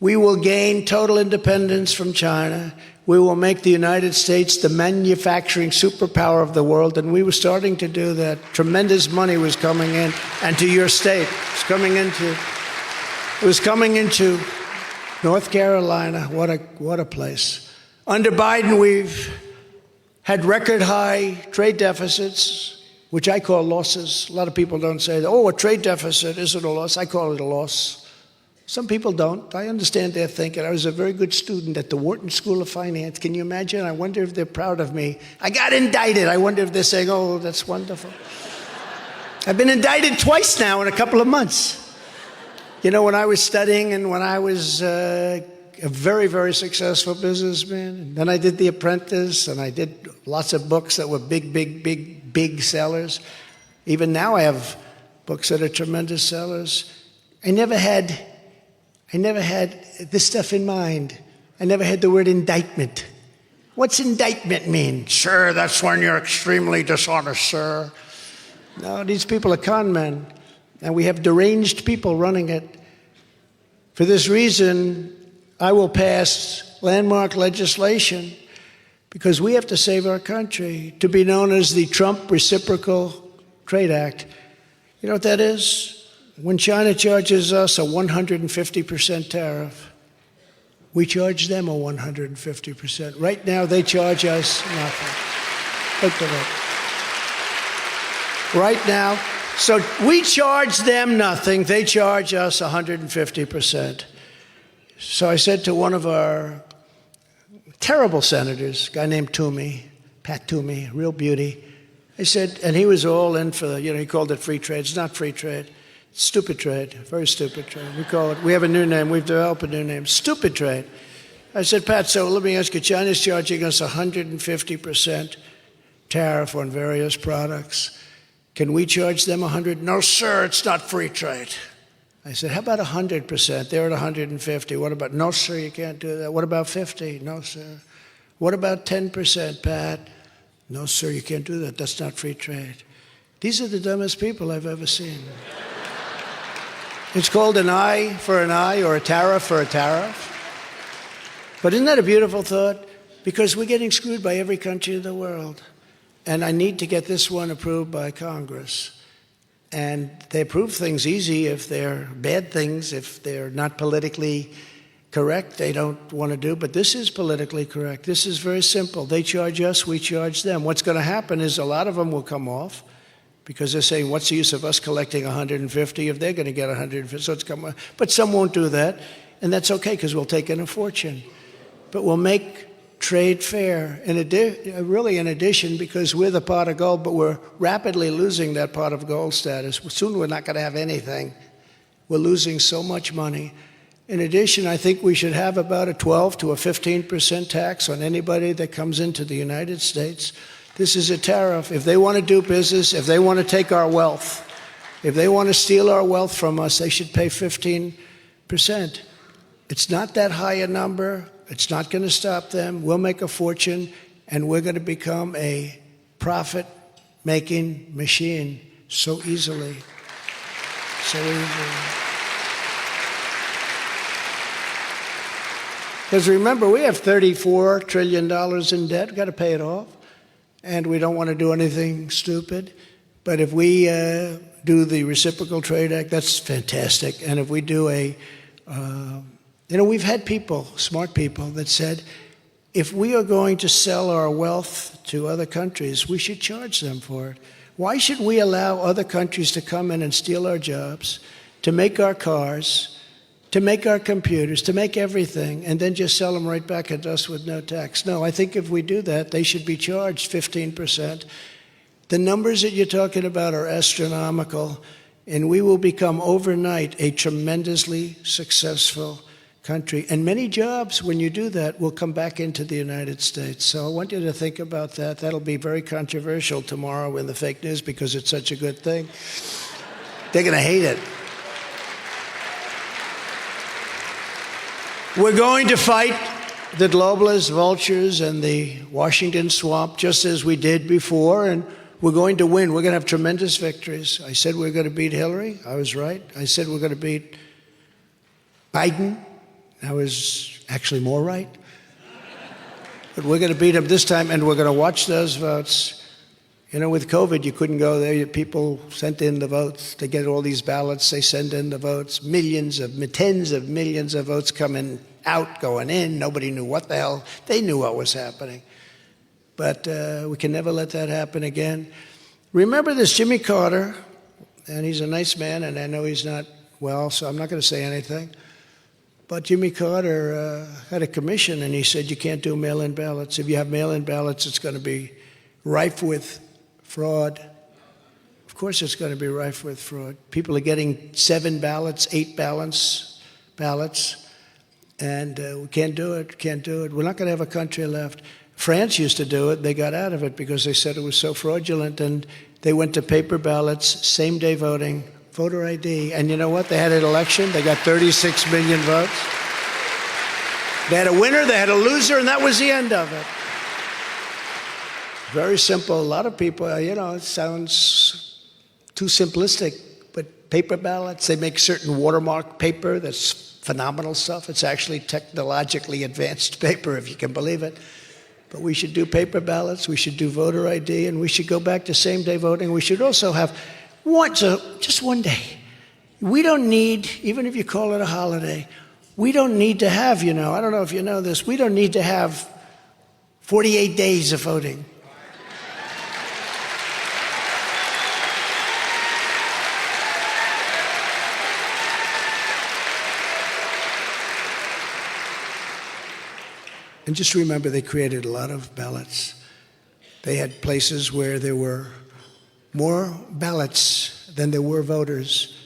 We will gain total independence from China. We will make the United States the manufacturing superpower of the world, and we were starting to do that. Tremendous money was coming in, and to your state. It was coming into North Carolina, what a place. Under Biden, we've had record high trade deficits, which I call losses. A lot of people don't say, oh, a trade deficit isn't a loss. I call it a loss. Some people don't. I understand their thinking. I was a very good student at the Wharton School of Finance. Can you imagine? I wonder if they're proud of me. I got indicted. I wonder if they're saying, oh, that's wonderful. I've been indicted twice now in a couple of months. You know, when I was studying and when I was a very, very successful businessman, and then I did The Apprentice, and I did lots of books that were big sellers. Even now I have books that are tremendous sellers. I never had this stuff in mind. I never had the word indictment. What's indictment mean? Sir, that's when you're extremely dishonest, sir. No, these people are con men, and we have deranged people running it. For this reason, I will pass landmark legislation because we have to save our country, to be known as the Trump Reciprocal Trade Act. You know what that is? When China charges us a 150% tariff, we charge them a 150%. Right now, they charge us nothing. Look at it. Right now, so we charge them nothing. They charge us 150%. So I said to one of our terrible senators, a guy named Toomey, Pat Toomey, real beauty. I said, and he was all in for the, he called it free trade. It's not free trade. It's stupid trade, very stupid trade. We have a new name. We've developed a new name, stupid trade. I said, Pat, so let me ask you, China's charging us 150% tariff on various products. Can we charge them 100? No, sir, it's not free trade. I said, how about 100%? They're at 150. What about, no, sir, you can't do that. What about 50? No, sir. What about 10%, Pat? No, sir, you can't do that. That's not free trade. These are the dumbest people I've ever seen. It's called an eye for an eye or a tariff for a tariff. But isn't that a beautiful thought? Because we're getting screwed by every country in the world. And I need to get this one approved by Congress. And they approve things easy if they're bad things, if they're not politically correct, they don't want to do. But this is politically correct. This is very simple. They charge us, we charge them. What's going to happen is a lot of them will come off because they're saying, what's the use of us collecting 150 if they're going to get 150? So it's come on. But some won't do that, and that's okay because we'll take in a fortune. But we'll make trade fair, really in addition, because we're the pot of gold, but we're rapidly losing that pot of gold status. Soon we're not going to have anything. We're losing so much money. In addition, I think we should have about a 12 to a 15% tax on anybody that comes into the United States. This is a tariff. If they want to do business, if they want to take our wealth, if they want to steal our wealth from us, they should pay 15%. It's not that high a number. It's not going to stop them. We'll make a fortune, and we're going to become a profit-making machine so easily. So easily. Because remember, we have $34 trillion in debt. We've got to pay it off. And we don't want to do anything stupid. But if we do the Reciprocal Trade Act, that's fantastic. And if we do we've had people, smart people, that said, if we are going to sell our wealth to other countries, we should charge them for it. Why should we allow other countries to come in and steal our jobs, to make our cars, to make our computers, to make everything, and then just sell them right back at us with no tax? No, I think if we do that, they should be charged 15%. The numbers that you're talking about are astronomical, and we will become overnight a tremendously successful country. And many jobs, when you do that, will come back into the United States. So I want you to think about that. That'll be very controversial tomorrow in the fake news because it's such a good thing. They're going to hate it. We're going to fight the globalist vultures and the Washington swamp just as we did before, and we're going to win. We're going to have tremendous victories. I said we're going to beat Hillary. I was right. I said we're going to beat Biden. I was actually more right. But we're going to beat him this time, and we're going to watch those votes. With COVID, you couldn't go there. People sent in the votes. They get all these ballots. They send in the votes. Tens of millions of votes come in out, going in. Nobody knew what the hell. They knew what was happening. But we can never let that happen again. Remember this Jimmy Carter, and he's a nice man, and I know he's not well, so I'm not going to say anything. But Jimmy Carter had a commission, and he said you can't do mail-in ballots. If you have mail-in ballots, it's going to be rife with fraud. Of course it's going to be rife with fraud. People are getting 7 ballots, 8 ballots, and we can't do it, We're not going to have a country left. France used to do it. They got out of it because they said it was so fraudulent, and they went to paper ballots, same-day voting, voter ID. And you know what? They had an election. They got 36 million votes. They had a winner, they had a loser, and that was the end of it. Very simple. A lot of people, it sounds too simplistic, but paper ballots, they make certain watermark paper that's phenomenal stuff. It's actually technologically advanced paper, if you can believe it. But we should do paper ballots, we should do voter ID, and we should go back to same-day voting. We should also have just one day. We don't need, even if you call it a holiday, we don't need to have, I don't know if you know this, we don't need to have 48 days of voting. And just remember, they created a lot of ballots. They had places where there were more ballots than there were voters.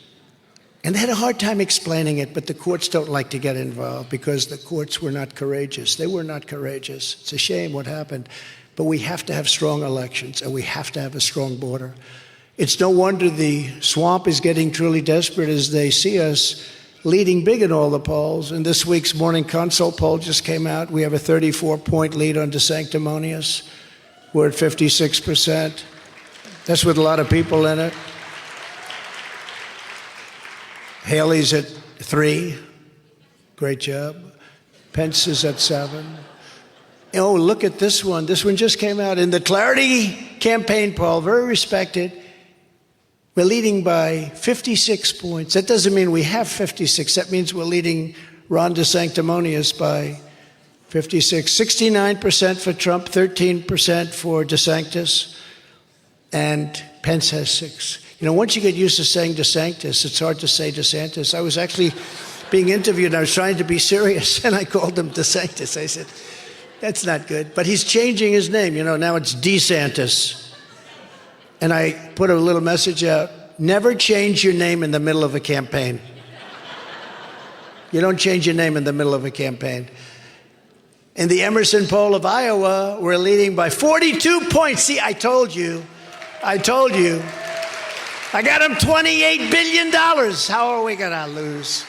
And they had a hard time explaining it, but the courts don't like to get involved because the courts were not courageous. They were not courageous. It's a shame what happened. But we have to have strong elections, and we have to have a strong border. It's no wonder the swamp is getting truly desperate as they see us leading big in all the polls. And this week's Morning Consult poll just came out. We have a 34-point lead on DeSanctimonious. We're at 56%. That's with a lot of people in it. Haley's at 3. Great job. Pence is at 7. Oh, look at this one. This one just came out in the Clarity campaign poll, very respected. We're leading by 56 points. That doesn't mean we have 56. That means we're leading Ron DeSanctimonious by 56. 69% for Trump, 13% for DeSantis, and Pence has 6. Once you get used to saying DeSantis, it's hard to say DeSantis. I was actually being interviewed, and I was trying to be serious, and I called him DeSantis. I said, that's not good. But he's changing his name. Now it's DeSantis. And I put a little message out, never change your name in the middle of a campaign. You don't change your name in the middle of a campaign. In the Emerson poll of Iowa, we're leading by 42 points. See, I told you. I got him $28 billion. How are we going to lose?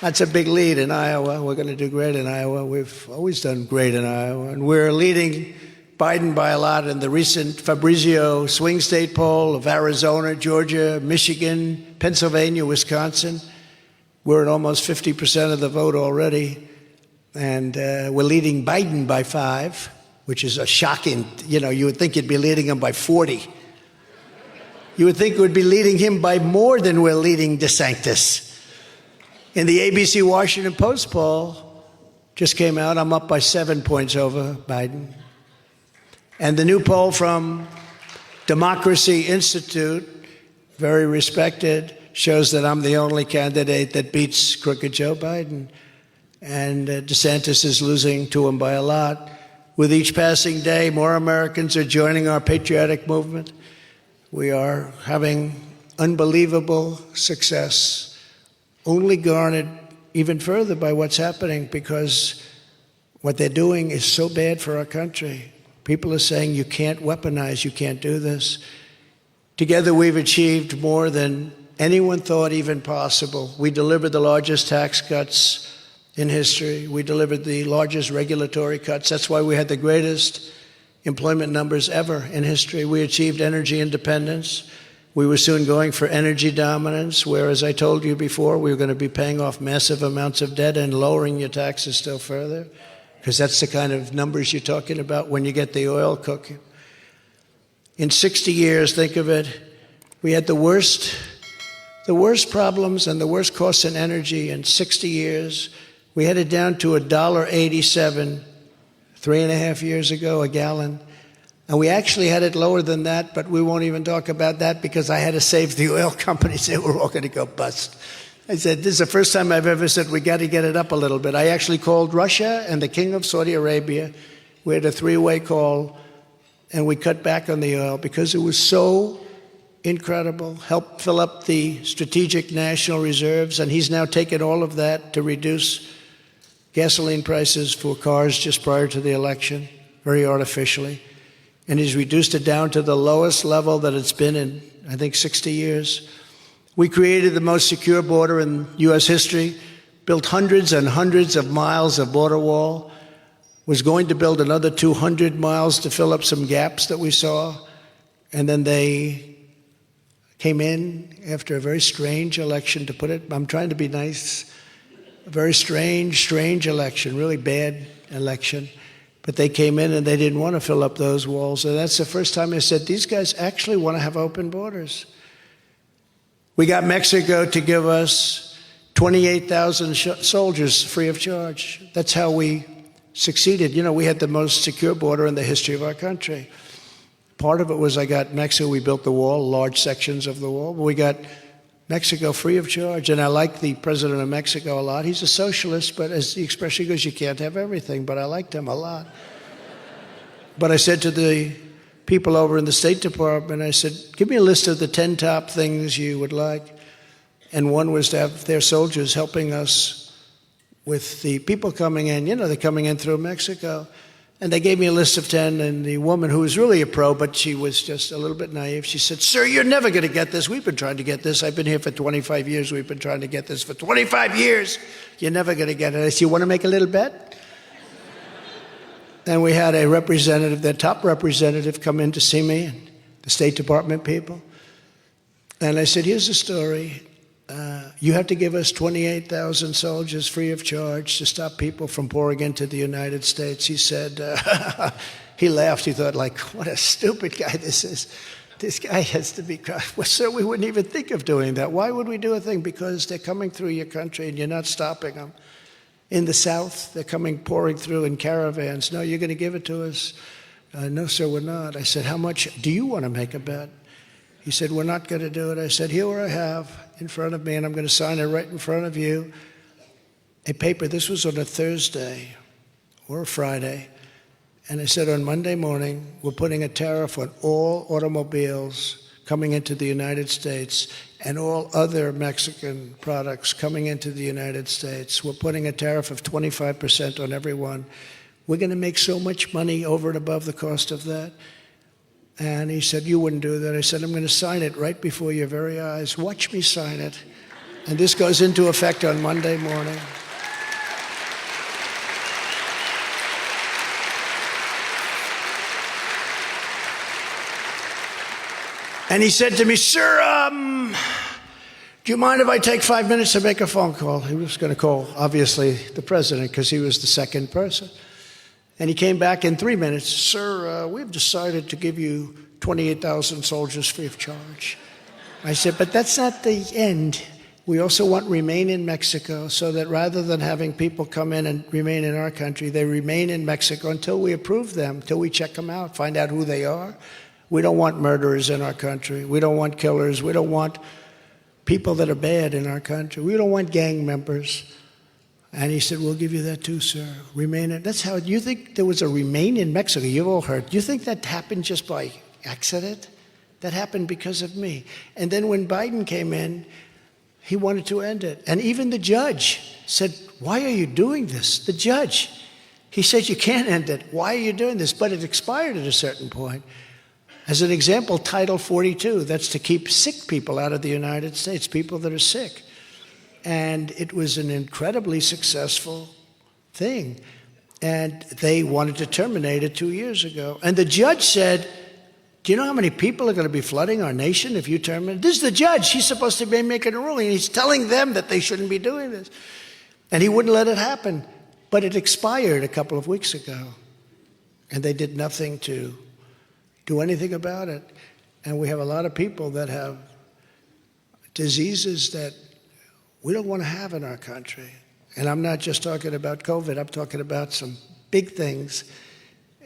That's a big lead in Iowa. We're going to do great in Iowa. We've always done great in Iowa. And we're leading Biden by a lot in the recent Fabrizio swing state poll of Arizona, Georgia, Michigan, Pennsylvania, Wisconsin. We're at almost 50% of the vote already. And we're leading Biden by 5, which is a shocking, you would think you'd be leading him by 40. You would think we'd be leading him by more than we're leading DeSantis. In the ABC Washington Post poll, just came out, I'm up by 7 points over Biden. And the new poll from Democracy Institute, very respected, shows that I'm the only candidate that beats crooked Joe Biden. And DeSantis is losing to him by a lot. With each passing day, more Americans are joining our patriotic movement. We are having unbelievable success, only garnered even further by what's happening because what they're doing is so bad for our country. People are saying you can't weaponize, you can't do this. Together we've achieved more than anyone thought even possible. We delivered the largest tax cuts in history. We delivered the largest regulatory cuts. That's why we had the greatest employment numbers ever in history. We achieved energy independence. We were soon going for energy dominance, where, as I told you before, we were going to be paying off massive amounts of debt and lowering your taxes still further, because that's the kind of numbers you're talking about when you get the oil cooking. In 60 years, think of it, we had the worst problems and the worst costs in energy in 60 years. We had it down to $1.87 3.5 years ago, a gallon. And we actually had it lower than that, but we won't even talk about that because I had to save the oil companies. They were all going to go bust. I said, this is the first time I've ever said we got to get it up a little bit. I actually called Russia and the King of Saudi Arabia. We had a three-way call, and we cut back on the oil because it was so incredible. Helped fill up the strategic national reserves, and he's now taken all of that to reduce gasoline prices for cars just prior to the election, very artificially. And he's reduced it down to the lowest level that it's been in, I think, 60 years. We created the most secure border in U.S. history, built hundreds and hundreds of miles of border wall, was going to build another 200 miles to fill up some gaps that we saw, and then they came in after a very strange election, to put it. I'm trying to be nice. A very strange election, really bad election. But they came in and they didn't want to fill up those walls. And that's the first time I said, these guys actually want to have open borders. We got Mexico to give us 28,000 soldiers free of charge. That's how we succeeded. You know, we had the most secure border in the history of our country. Part of it was I got Mexico, we built the wall, large sections of the wall. But we got Mexico free of charge. And I like the president of Mexico a lot. He's a socialist, but as the expression goes, you can't have everything. But I liked him a lot. But I said to the people over in the State Department, I said, give me a list of the 10 top things you would like. And one was to have their soldiers helping us with the people coming in. You know, they're coming in through Mexico. And they gave me a list of 10, and the woman, who was really a pro, but she was just a little bit naive, she said, sir, you're never going to get this. We've been trying to get this. I've been here for 25 years. We've been trying to get this for 25 years. You're never going to get it. I said, you want to make a little bet? And we had a representative, their top representative, come in to see me, and the State Department people. And I said, here's the story. You have to give us 28,000 soldiers free of charge to stop people from pouring into the United States. He said, he laughed. He thought, like, what a stupid guy this is. This guy has to be, well, sir, we wouldn't even think of doing that. Why would we do a thing? Because they're coming through your country and you're not stopping them. In the South, they're coming, pouring through in caravans. No, you're going to give it to us? No, sir, we're not. I said, how much do you want to make a bet? He said, we're not going to do it. I said, here I have in front of me, and I'm going to sign it right in front of you, a paper. This was on a Thursday or a Friday. And I said, on Monday morning, we're putting a tariff on all automobiles coming into the United States and all other Mexican products coming into the United States. We're putting a tariff of 25% on everyone. We're going to make so much money over and above the cost of that. And he said, you wouldn't do that. I said, I'm going to sign it right before your very eyes. Watch me sign it. And this goes into effect on Monday morning. And he said to me, sir, do you mind if I take 5 minutes to make a phone call? He was going to call, obviously, the president, because he was the second person. And he came back in 3 minutes. Sir, we've decided to give you 28,000 soldiers free of charge. I said, but that's not the end. We also want remain in Mexico, so that rather than having people come in and remain in our country, they remain in Mexico until we approve them, until we check them out, find out who they are. We don't want murderers in our country. We don't want killers. We don't want people that are bad in our country. We don't want gang members. And he said, we'll give you that too, sir. Remain in. That's how, you think there was a remain in Mexico? You've all heard. You think that happened just by accident? That happened because of me. And then when Biden came in, he wanted to end it. And even the judge said, why are you doing this? The judge. He said, you can't end it. Why are you doing this? But it expired at a certain point. As an example, Title 42, that's to keep sick people out of the United States, people that are sick. And it was an incredibly successful thing. And they wanted to terminate it 2 years ago. And the judge said, do you know how many people are going to be flooding our nation if you terminate? This is the judge. He's supposed to be making a ruling. He's telling them that they shouldn't be doing this. And he wouldn't let it happen. But it expired a couple of weeks ago. And they did nothing to do anything about it. And we have a lot of people that have diseases that we don't want to have in our country. And I'm not just talking about COVID, I'm talking about some big things.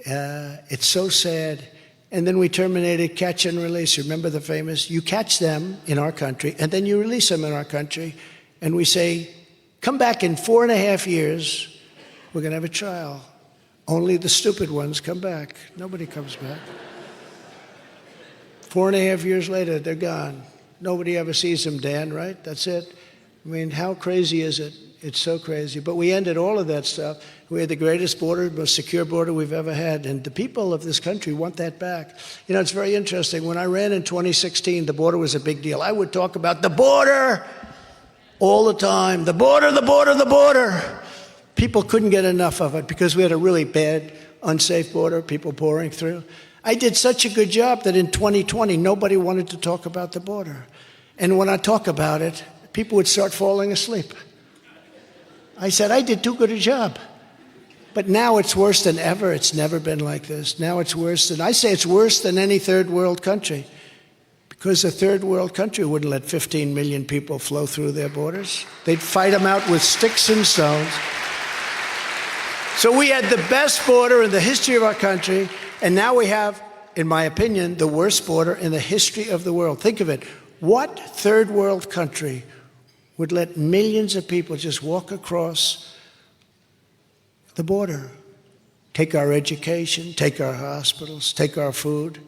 It's so sad. And then we terminated catch and release. Remember the famous, you catch them in our country, and then you release them in our country, and we say, come back in 4.5 years, we're going to have a trial. Only the stupid ones come back. Nobody comes back. 4.5 years later, they're gone. Nobody ever sees them, Dan, right? That's it. I mean, how crazy is it? It's so crazy. But we ended all of that stuff. We had the greatest border, most secure border we've ever had. And the people of this country want that back. You know, it's very interesting. When I ran in 2016, the border was a big deal. I would talk about the border all the time. The border, the border, the border. People couldn't get enough of it because we had a really bad, unsafe border, people pouring through. I did such a good job that in 2020, nobody wanted to talk about the border. And when I talk about it, people would start falling asleep. I said, I did too good a job. But now it's worse than ever. It's never been like this. Now it's worse than, I say it's worse than any third world country. Because a third world country wouldn't let 15 million people flow through their borders. They'd fight them out with sticks and stones. So we had the best border in the history of our country, and now we have, in my opinion, the worst border in the history of the world. Think of it. What third world country would let millions of people just walk across the border, take our education, take our hospitals, take our food?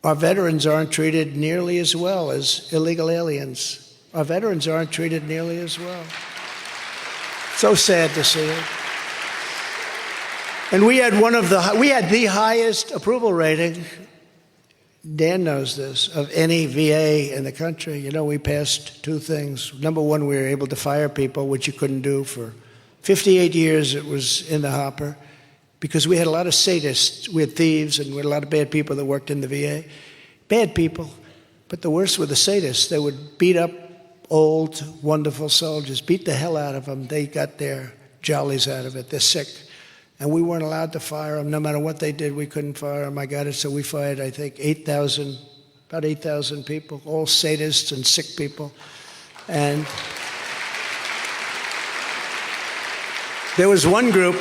Our veterans aren't treated nearly as well as illegal aliens. Our veterans aren't treated nearly as well. So sad to see it. And we had the highest approval rating, Dan knows this, of any VA in the country. You know, we passed two things. Number one, we were able to fire people, which you couldn't do for 58 years. It was in the hopper because we had a lot of sadists. We had thieves and we had a lot of bad people that worked in the VA. Bad people, but the worst were the sadists. They would beat up old, wonderful soldiers, beat the hell out of them. They got their jollies out of it. They're sick. And we weren't allowed to fire them. No matter what they did, we couldn't fire them. I got it, so we fired, I think, about 8,000 people, all sadists and sick people. And there was one group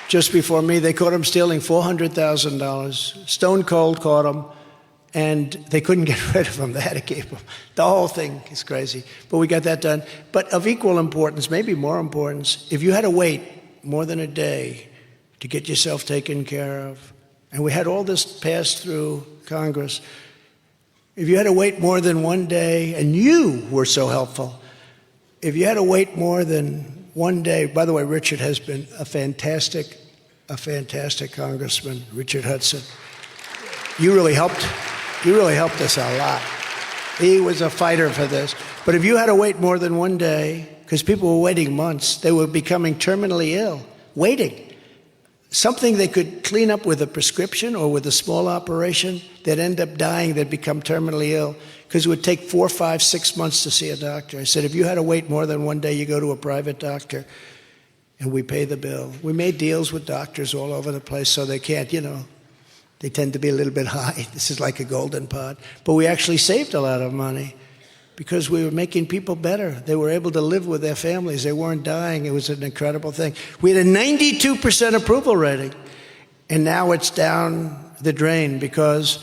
just before me, they caught them stealing $400,000. Stone Cold caught them, and they couldn't get rid of them. They had to keep them. The whole thing is crazy. But we got that done. But of equal importance, maybe more importance, if you had to wait more than a day to get yourself taken care of, and we had all this passed through Congress, if you had to wait more than one day, and you were so helpful, if you had to wait more than one day, by the way, Richard has been a fantastic congressman, Richard Hudson. You really helped us a lot. He was a fighter for this. But if you had to wait more than one day, because people were waiting months, they were becoming terminally ill, waiting. Something they could clean up with a prescription or with a small operation, they'd end up dying, they'd become terminally ill, because it would take 4, 5, 6 months to see a doctor. I said, if you had to wait more than one day, you go to a private doctor, and we pay the bill. We made deals with doctors all over the place so they can't, they tend to be a little bit high. This is like a golden pot. But we actually saved a lot of money because we were making people better. They were able to live with their families. They weren't dying. It was an incredible thing. We had a 92% approval rating, and now it's down the drain because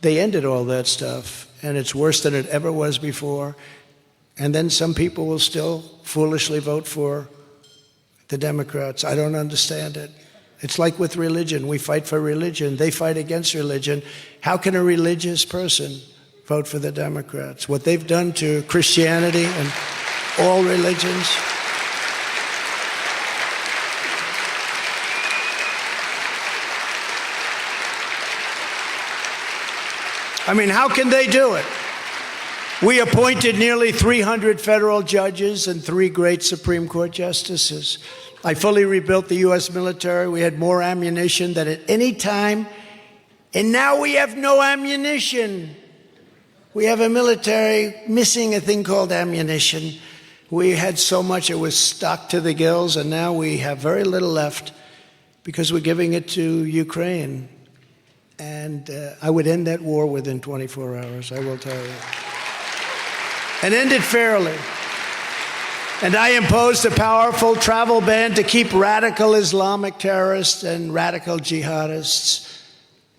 they ended all that stuff, and it's worse than it ever was before. And then some people will still foolishly vote for the Democrats. I don't understand it. It's like with religion. We fight for religion. They fight against religion. How can a religious person vote for the Democrats? What they've done to Christianity and all religions. I mean, how can they do it? We appointed nearly 300 federal judges and 3 great Supreme Court justices. I fully rebuilt the U.S. military. We had more ammunition than at any time. And now we have no ammunition. We have a military missing a thing called ammunition. We had so much it was stocked to the gills, and now we have very little left because we're giving it to Ukraine. And I would end that war within 24 hours, I will tell you. And end it fairly. And I imposed a powerful travel ban to keep radical Islamic terrorists and radical jihadists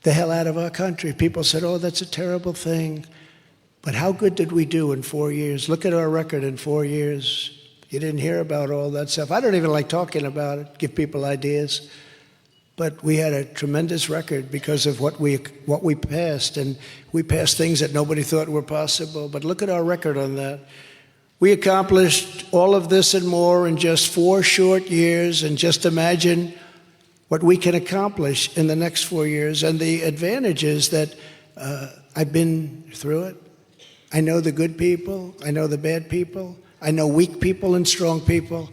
the hell out of our country. People said, oh, that's a terrible thing. But how good did we do in 4 years? Look at our record in 4 years. You didn't hear about all that stuff. I don't even like talking about it, give people ideas. But we had a tremendous record because of what we passed. And we passed things that nobody thought were possible. But look at our record on that. We accomplished all of this and more in just 4 short years. And just imagine what we can accomplish in the next 4 years. And the advantage is that I've been through it. I know the good people. I know the bad people. I know weak people and strong people.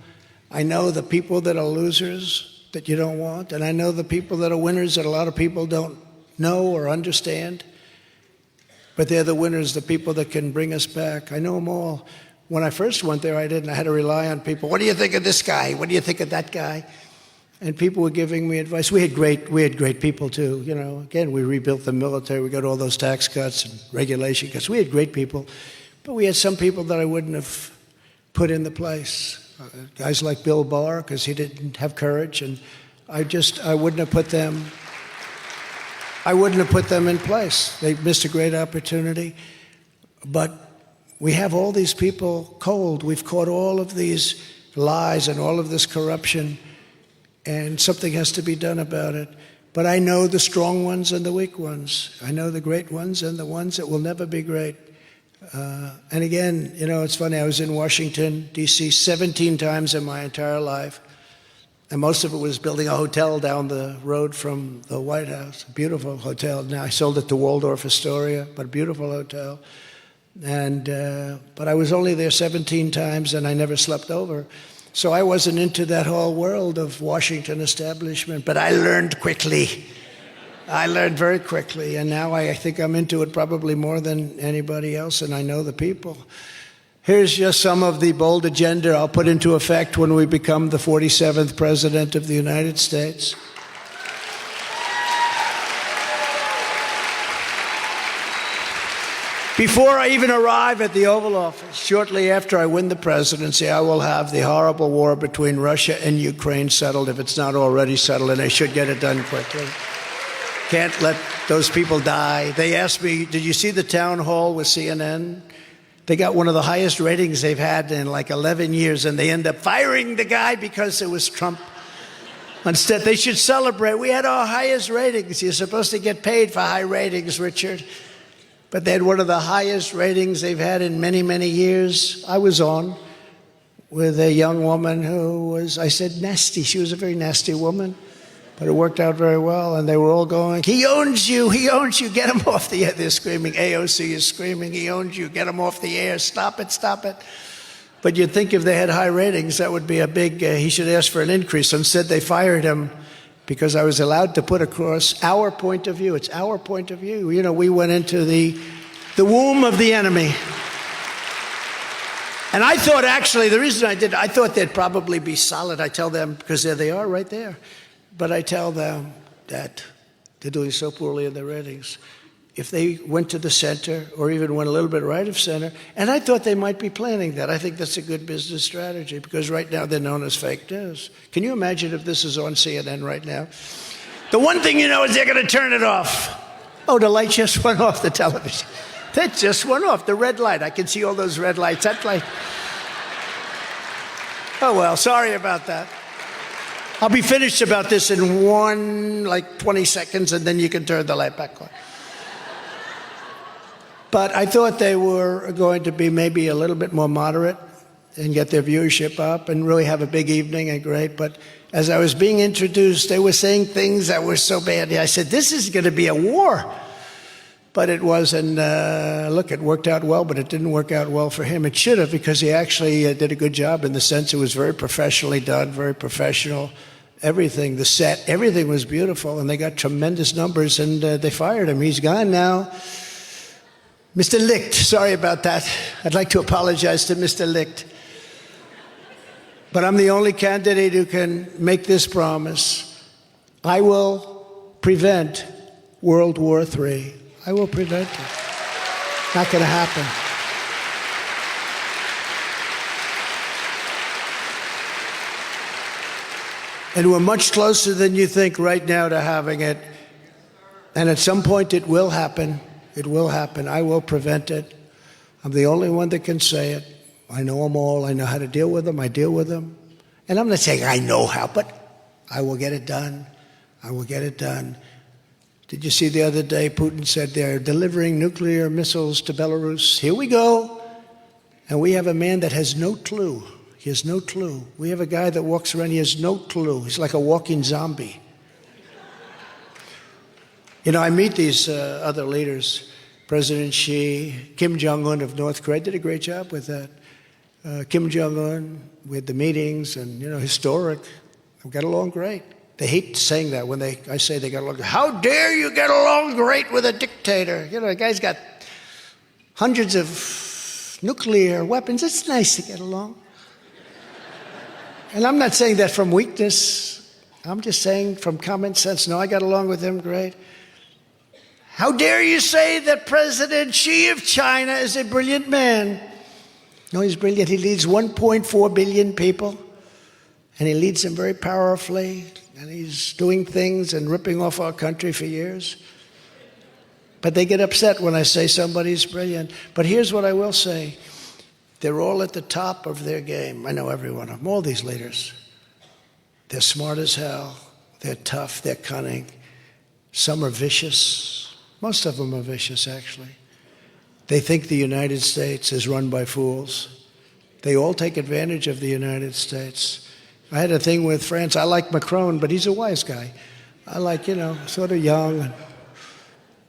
I know the people that are losers that you don't want. And I know the people that are winners that a lot of people don't know or understand. But they're the winners, the people that can bring us back. I know them all. When I first went there, I didn't. I had to rely on people. What do you think of this guy? What do you think of that guy? And people were giving me advice. We had great people too. You know, again, we rebuilt the military. We got all those tax cuts and regulation cuts. We had great people, but we had some people that I wouldn't have put in the place. Guys like Bill Barr, because he didn't have courage, and I wouldn't have put them. I wouldn't have put them in place. They missed a great opportunity, but we have all these people cold. We've caught all of these lies and all of this corruption. And something has to be done about it. But I know the strong ones and the weak ones. I know the great ones and the ones that will never be great. And again, you know, it's funny, I was in Washington, D.C. 17 times in my entire life. And most of it was building a hotel down the road from the White House, a beautiful hotel. Now I sold it to Waldorf Astoria, but a beautiful hotel. And but I was only there 17 times and I never slept over. So I wasn't into that whole world of Washington establishment, but I learned quickly. I learned very quickly, and now I think I'm into it probably more than anybody else, and I know the people. Here's just some of the bold agenda I'll put into effect when we become the 47th President of the United States. Before I even arrive at the Oval Office, shortly after I win the presidency, I will have the horrible war between Russia and Ukraine settled, if it's not already settled, and they should get it done quickly. Can't let those people die. They asked me, did you see the town hall with CNN? They got one of the highest ratings they've had in like 11 years, and they end up firing the guy because it was Trump. Instead, they should celebrate. We had our highest ratings. You're supposed to get paid for high ratings, Richard. But they had one of the highest ratings they've had in many, many years. I was on with a young woman who was, I said, nasty. She was a very nasty woman, but it worked out very well. And they were all going, he owns you, get him off the air. They're screaming, AOC is screaming, he owns you, get him off the air, stop it, stop it. But you'd think if they had high ratings, that would be a big, he should ask for an increase. Instead, they fired him because I was allowed to put across our point of view. It's our point of view. You know, we went into the womb of the enemy. And I thought, actually, the reason I thought they'd probably be solid. I tell them, because there they are right there. But I tell them that they're doing so poorly in their ratings. If they went to the center or even went a little bit right of center, and I thought they might be planning that. I think that's a good business strategy because right now they're known as fake news. Can you imagine if this is on CNN right now? The one thing you know is they're going to turn it off. Oh, the light just went off the television. That just went off, the red light. I can see all those red lights. That light. Oh, well, sorry about that. I'll be finished about this in 20 seconds, and then you can turn the light back on. But I thought they were going to be maybe a little bit more moderate and get their viewership up and really have a big evening and great. But as I was being introduced, they were saying things that were so bad. I said, this is going to be a war. But it wasn't, look, it worked out well, but it didn't work out well for him. It should have, because he actually did a good job in the sense it was very professionally done, very professional. Everything, the set, everything was beautiful, and they got tremendous numbers, and they fired him. He's gone now. Mr. Licht, sorry about that. I'd like to apologize to Mr. Licht. But I'm the only candidate who can make this promise. I will prevent World War III. I will prevent it. Not going to happen. And we're much closer than you think right now to having it. And at some point it will happen. It will happen. I will prevent it. I'm the only one that can say it. I know them all. I know how to deal with them. I deal with them. And I'm not saying I know how, but I will get it done. I will get it done. Did you see the other day Putin said they're delivering nuclear missiles to Belarus? Here we go. And we have a man that has no clue. He has no clue. We have a guy that walks around, he has no clue. He's like a walking zombie. You know, I meet these other leaders, President Xi, Kim Jong-un of North Korea, did a great job with that. Kim Jong-un with the meetings and, you know, historic. We got along great. They hate saying that when I say they got along. How dare you get along great with a dictator? You know, the guy's got hundreds of nuclear weapons. It's nice to get along. And I'm not saying that from weakness. I'm just saying from common sense. No, I got along with him great. How dare you say that President Xi of China is a brilliant man? No, he's brilliant. He leads 1.4 billion people, and he leads them very powerfully, and he's doing things and ripping off our country for years. But they get upset when I say somebody's brilliant. But here's what I will say. They're all at the top of their game. I know every one of them, all these leaders. They're smart as hell. They're tough. They're cunning. Some are vicious. Most of them are vicious, actually. They think the United States is run by fools. They all take advantage of the United States. I had a thing with France. I like Macron, but he's a wise guy. I like, you know, sort of young.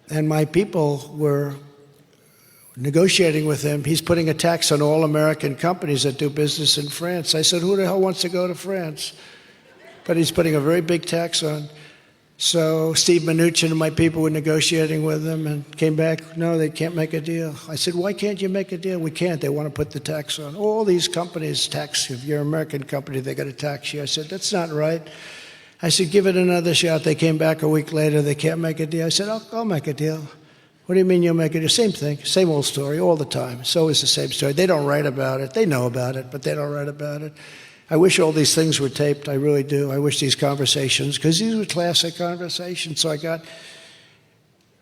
And my people were negotiating with him. He's putting a tax on all American companies that do business in France. I said, who the hell wants to go to France? But he's putting a very big tax on. So Steve Mnuchin and my people were negotiating with him and came back, no, they can't make a deal. I said, why can't you make a deal? We can't. They want to put the tax on. All these companies tax. If you're an American company, they got to tax you. I said, that's not right. I said, give it another shot. They came back a week later. They can't make a deal. I said, I'll make a deal. What do you mean you'll make a deal? Same thing, same old story all the time. It's always the same story. They don't write about it. They know about it, but they don't write about it. I wish all these things were taped. I really do. I wish these conversations, because these were classic conversations. So I got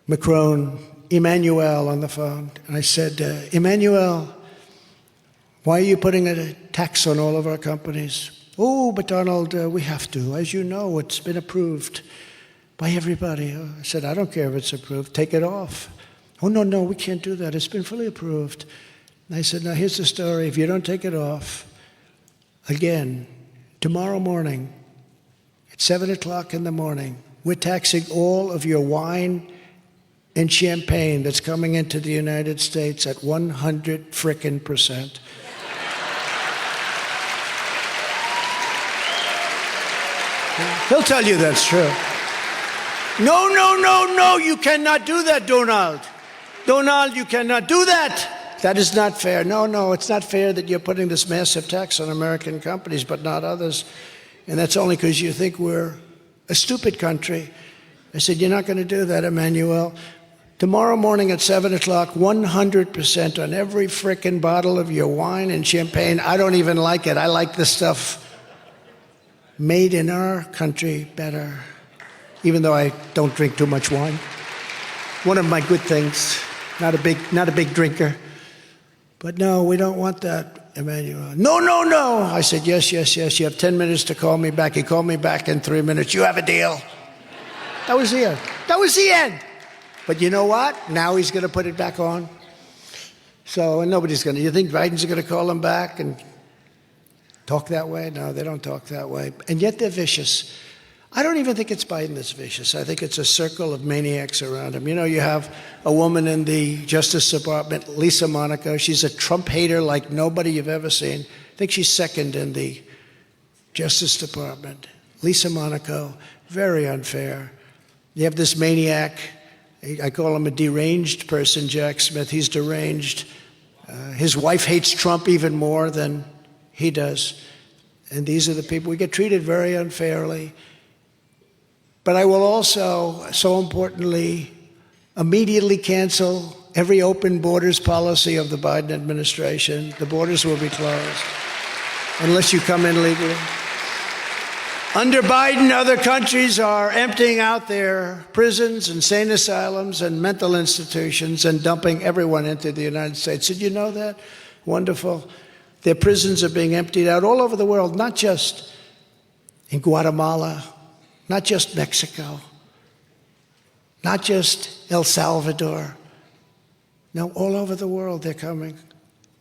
Macron, Emmanuel on the phone, and I said, Emmanuel, why are you putting a tax on all of our companies? Oh, but Donald, we have to. As you know, it's been approved by everybody. I said, I don't care if it's approved. Take it off. Oh, no, we can't do that. It's been fully approved. And I said, now here's the story. If you don't take it off, again, tomorrow morning at 7 o'clock in the morning, we're taxing all of your wine and champagne that's coming into the United States at 100%. He'll tell you that's true. No, you cannot do that, Donald. Donald, you cannot do that. That is not fair. No, it's not fair that you're putting this massive tax on American companies, but not others. And that's only because you think we're a stupid country. I said, you're not going to do that, Emmanuel. Tomorrow morning at 7 o'clock, 100% on every frickin' bottle of your wine and champagne. I don't even like it. I like the stuff made in our country better, even though I don't drink too much wine. One of my good things, not a big drinker. But no, we don't want that, Emmanuel. No. I said, yes. You have 10 minutes to call me back. He called me back in 3 minutes. You have a deal. That was the end. But you know what? Now he's going to put it back on. So, and nobody's going to. You think Biden's going to call him back and talk that way? No, they don't talk that way. And yet they're vicious. I don't even think it's Biden that's vicious. I think it's a circle of maniacs around him. You know, you have a woman in the Justice Department, Lisa Monaco. She's a Trump hater like nobody you've ever seen. I think she's second in the Justice Department. Lisa Monaco, very unfair. You have this maniac. I call him a deranged person, Jack Smith. He's deranged. His wife hates Trump even more than he does. And these are the people. We get treated very unfairly. But I will also, so importantly, immediately cancel every open borders policy of the Biden administration. The borders will be closed unless you come in legally. Under Biden, other countries are emptying out their prisons, insane asylums, and mental institutions and dumping everyone into the United States. Did you know that? Wonderful. Their prisons are being emptied out all over the world, not just in Guatemala, not just Mexico, not just El Salvador. No, all over the world they're coming.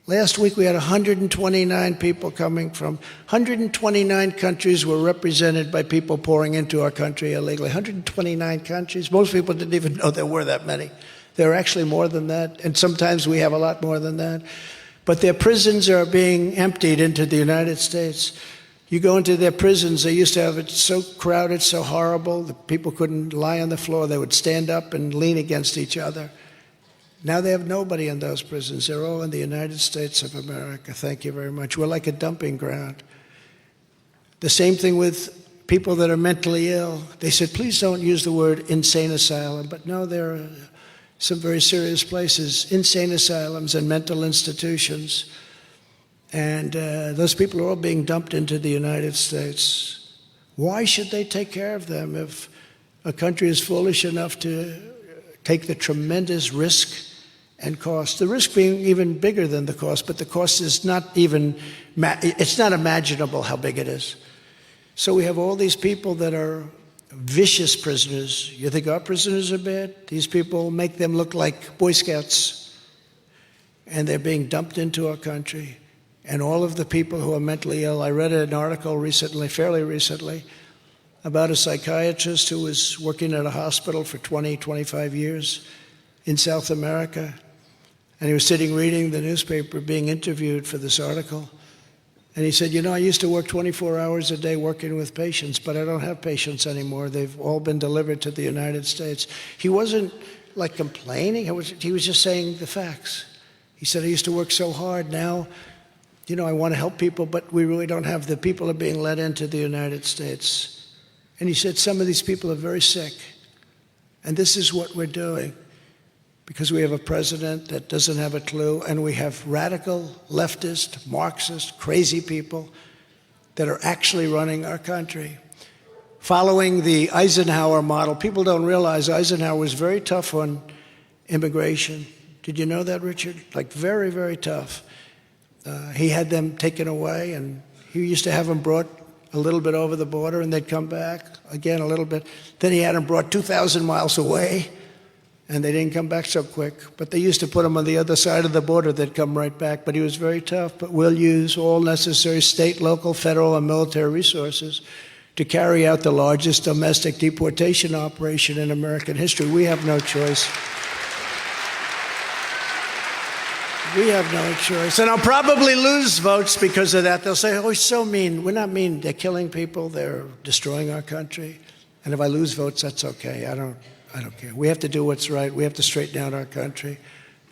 Last week we had 129 people coming from 129 countries were represented by people pouring into our country illegally. 129 countries. Most people didn't even know there were that many. There are actually more than that, and sometimes we have a lot more than that. But their prisons are being emptied into the United States. You go into their prisons, they used to have it so crowded, so horrible, that people couldn't lie on the floor. They would stand up and lean against each other. Now they have nobody in those prisons. They're all in the United States of America. Thank you very much. We're like a dumping ground. The same thing with people that are mentally ill. They said, please don't use the word insane asylum. But no, there are some very serious places, insane asylums and mental institutions. And those people are all being dumped into the United States. Why should they take care of them if a country is foolish enough to take the tremendous risk and cost? The risk being even bigger than the cost, but the cost is not even, it's not imaginable how big it is. So we have all these people that are vicious prisoners. You think our prisoners are bad? These people make them look like Boy Scouts. And they're being dumped into our country. And all of the people who are mentally ill, I read an article recently, fairly recently, about a psychiatrist who was working at a hospital for 20, 25 years in South America. And he was sitting reading the newspaper, being interviewed for this article. And he said, you know, I used to work 24 hours a day working with patients, but I don't have patients anymore. They've all been delivered to the United States. He wasn't like complaining. He was just saying the facts. He said, I used to work so hard. Now, you know, I want to help people, but we really don't have the people are being let into the United States. And he said, some of these people are very sick. And this is what we're doing. Because we have a president that doesn't have a clue, and we have radical, leftist, Marxist, crazy people that are actually running our country. Following the Eisenhower model, people don't realize Eisenhower was very tough on immigration. Did you know that, Richard? Like very, very tough. He had them taken away, and he used to have them brought a little bit over the border, and they'd come back again a little bit. Then he had them brought 2,000 miles away, and they didn't come back so quick. But they used to put them on the other side of the border. They'd come right back. But he was very tough. But we'll use all necessary state, local, federal, and military resources to carry out the largest domestic deportation operation in American history. We have no choice. We have no choice. And I'll probably lose votes because of that. They'll say, oh, he's so mean. We're not mean. They're killing people. They're destroying our country. And if I lose votes, that's okay. I don't care. We have to do what's right. We have to straighten out our country.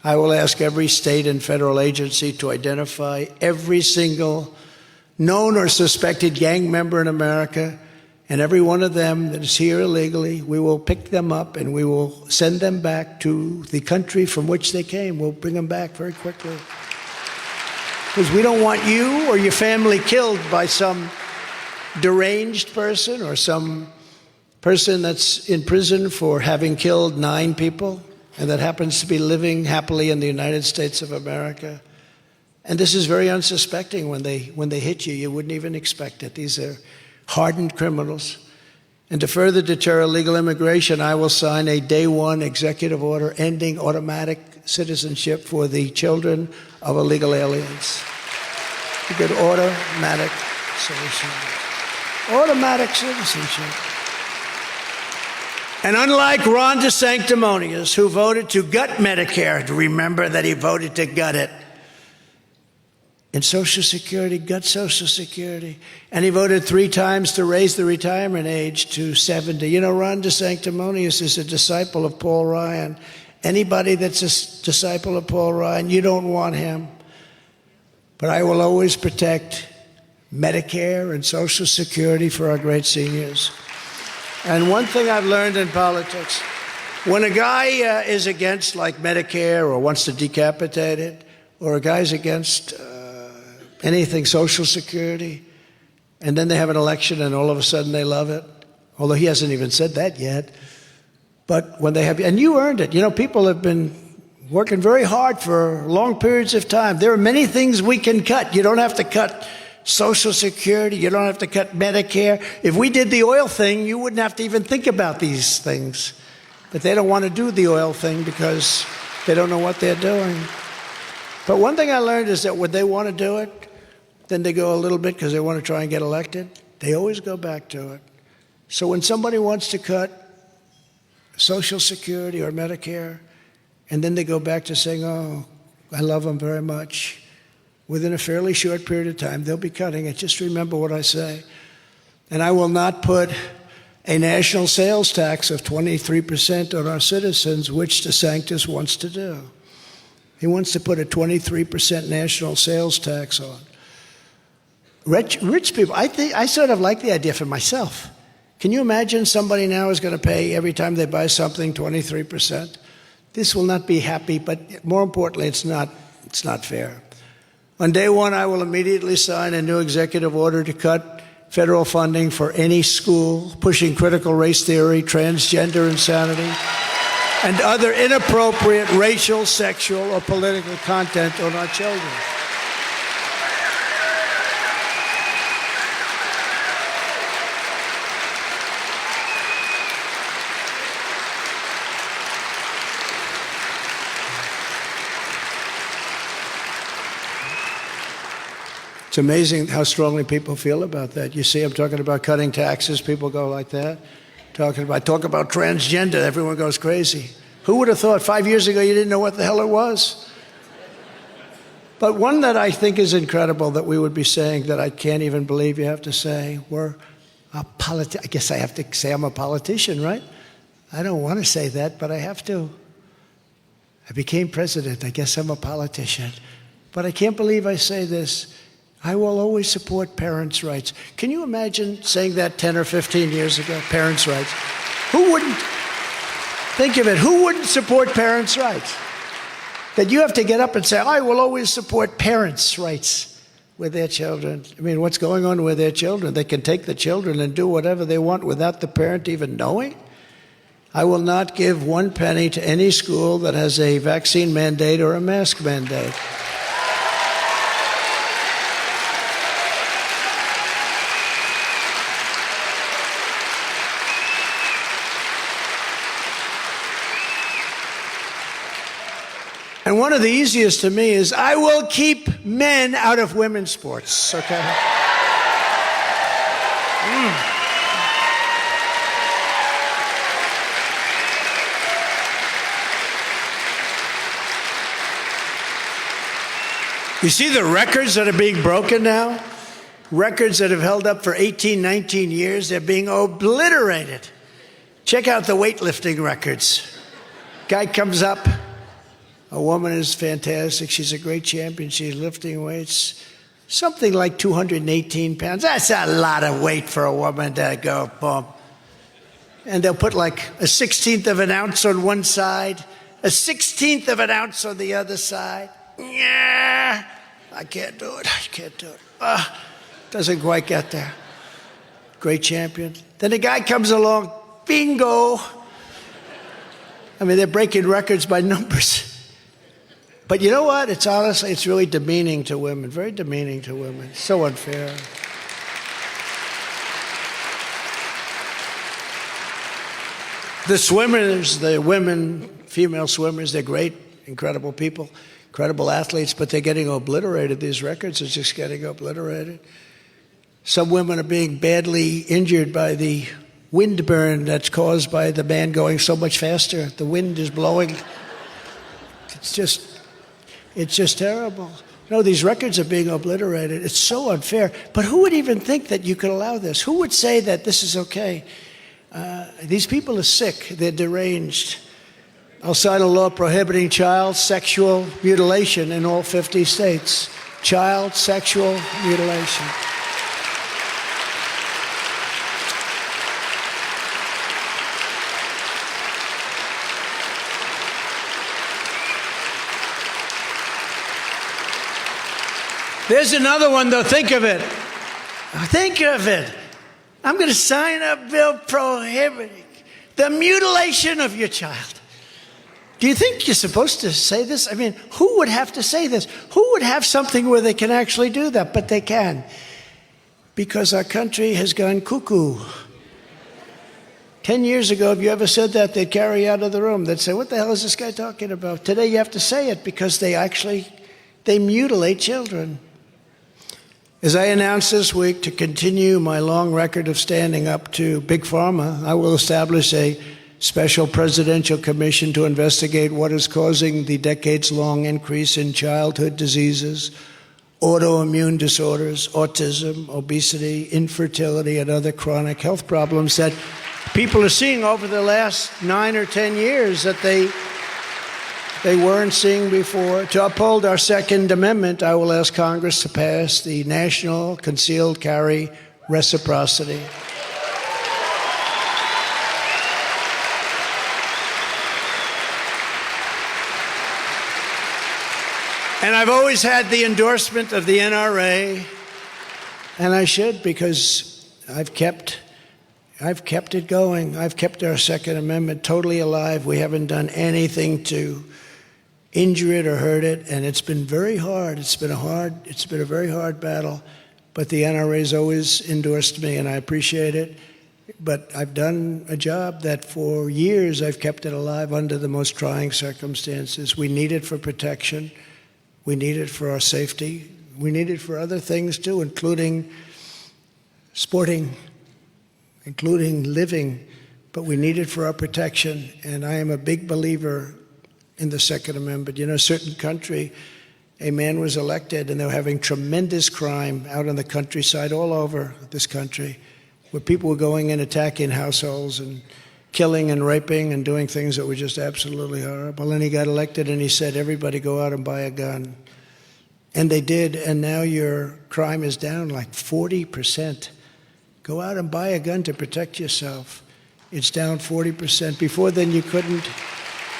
I will ask every state and federal agency to identify every single known or suspected gang member in America, and every one of them that is here illegally, we will pick them up and we will send them back to the country from which they came. We'll bring them back very quickly. Because we don't want you or your family killed by some deranged person or some person that's in prison for having killed 9 people and that happens to be living happily in the United States of America. And this is very unsuspecting. When they hit you, you wouldn't even expect it. These are hardened criminals. And to further deter illegal immigration, I will sign a day one executive order ending automatic citizenship for the children of illegal aliens. You get automatic citizenship. Automatic citizenship. And unlike Ron DeSanctimonious, who voted to gut Medicare, remember that he voted to gut it. And Social Security, gut Social Security. And he voted 3 times to raise the retirement age to 70. You know, Ron DeSanctimonious is a disciple of Paul Ryan. Anybody that's a disciple of Paul Ryan, you don't want him. But I will always protect Medicare and Social Security for our great seniors. And one thing I've learned in politics, when a guy is against like Medicare or wants to decapitate it, or a guy's against anything Social Security, and then they have an election and all of a sudden they love it. Although he hasn't even said that yet. But when they have, and you earned it. You know, people have been working very hard for long periods of time. There are many things we can cut. You don't have to cut Social Security. You don't have to cut Medicare. If we did the oil thing, you wouldn't have to even think about these things. But they don't want to do the oil thing because they don't know what they're doing. But one thing I learned is that when they want to do it, then they go a little bit because they want to try and get elected. They always go back to it. So when somebody wants to cut Social Security or Medicare, and then they go back to saying, oh, I love them very much, within a fairly short period of time, they'll be cutting it. Just remember what I say. And I will not put a national sales tax of 23% on our citizens, which DeSantis wants to do. He wants to put a 23% national sales tax on. Rich people, I sort of like the idea for myself. Can you imagine somebody now is going to pay every time they buy something 23%? This will not be happy, but more importantly, it's not fair. On day one, I will immediately sign a new executive order to cut federal funding for any school pushing critical race theory, transgender insanity, and other inappropriate racial, sexual, or political content on our children. It's amazing how strongly people feel about that. You see, I'm talking about cutting taxes, people go like that. Talk about transgender, everyone goes crazy. Who would have thought 5 years ago you didn't know what the hell it was? But one that I think is incredible that we would be saying that I can't even believe you have to say, I guess I have to say I'm a politician, right? I don't want to say that, but I have to. I became president. I guess I'm a politician. But I can't believe I say this. I will always support parents' rights. Can you imagine saying that 10 or 15 years ago, parents' rights? Who wouldn't? Think of it. Who wouldn't support parents' rights? That you have to get up and say, I will always support parents' rights with their children. I mean, what's going on with their children? They can take the children and do whatever they want without the parent even knowing? I will not give 1 penny to any school that has a vaccine mandate or a mask mandate. And one of the easiest to me is I will keep men out of women's sports, okay? You see the records that are being broken now? Records that have held up for 18, 19 years, they're being obliterated. Check out the weightlifting records. Guy comes up. A woman is fantastic. She's a great champion. She's lifting weights. Something like 218 pounds. That's a lot of weight for a woman to go, boom. And they'll put like a 1/16 of an ounce on one side, a 1/16 of an ounce on the other side. Yeah, I can't do it. I can't do it. Doesn't quite get there. Great champion. Then a guy comes along, bingo. I mean, they're breaking records by numbers. But you know what? It's really demeaning to women, very demeaning to women. So unfair. The swimmers, the women, female swimmers, they're great, incredible people, incredible athletes, but they're getting obliterated. These records are just getting obliterated. Some women are being badly injured by the windburn that's caused by the man going so much faster. The wind is blowing. It's just terrible. No, these records are being obliterated. It's so unfair. But who would even think that you could allow this? Who would say that this is okay? These people are sick. They're deranged. I'll sign a law prohibiting child sexual mutilation in all 50 states. Child sexual mutilation. There's another one, though. Think of it. Think of it. I'm going to sign a bill prohibiting the mutilation of your child. Do you think you're supposed to say this? I mean, who would have to say this? Who would have something where they can actually do that? But they can. Because our country has gone cuckoo. 10 years ago, if you ever said that, they'd carry you out of the room. They'd say, what the hell is this guy talking about? Today, you have to say it because they mutilate children. As I announced this week, to continue my long record of standing up to Big Pharma, I will establish a special presidential commission to investigate what is causing the decades-long increase in childhood diseases, autoimmune disorders, autism, obesity, infertility, and other chronic health problems that people are seeing over the last 9 or 10 years that they weren't seeing before. To uphold our Second Amendment, I will ask Congress to pass the National Concealed Carry Reciprocity. And I've always had the endorsement of the NRA, and I should, because I've kept it going. I've kept our Second Amendment totally alive. We haven't done anything to injure it or hurt it, and it's been very hard. It's been a very hard battle, but the NRA's always endorsed me, and I appreciate it. But I've done a job that for years I've kept it alive under the most trying circumstances. We need it for protection. We need it for our safety. We need it for other things too, including sporting, including living, but we need it for our protection. And I am a big believer in the Second Amendment. You know, a certain country, a man was elected and they were having tremendous crime out in the countryside all over this country, where people were going in, attacking households and killing and raping and doing things that were just absolutely horrible. And he got elected and he said, everybody go out and buy a gun. And they did, and now your crime is down like 40%. Go out and buy a gun to protect yourself. It's down 40%. Before then, you couldn't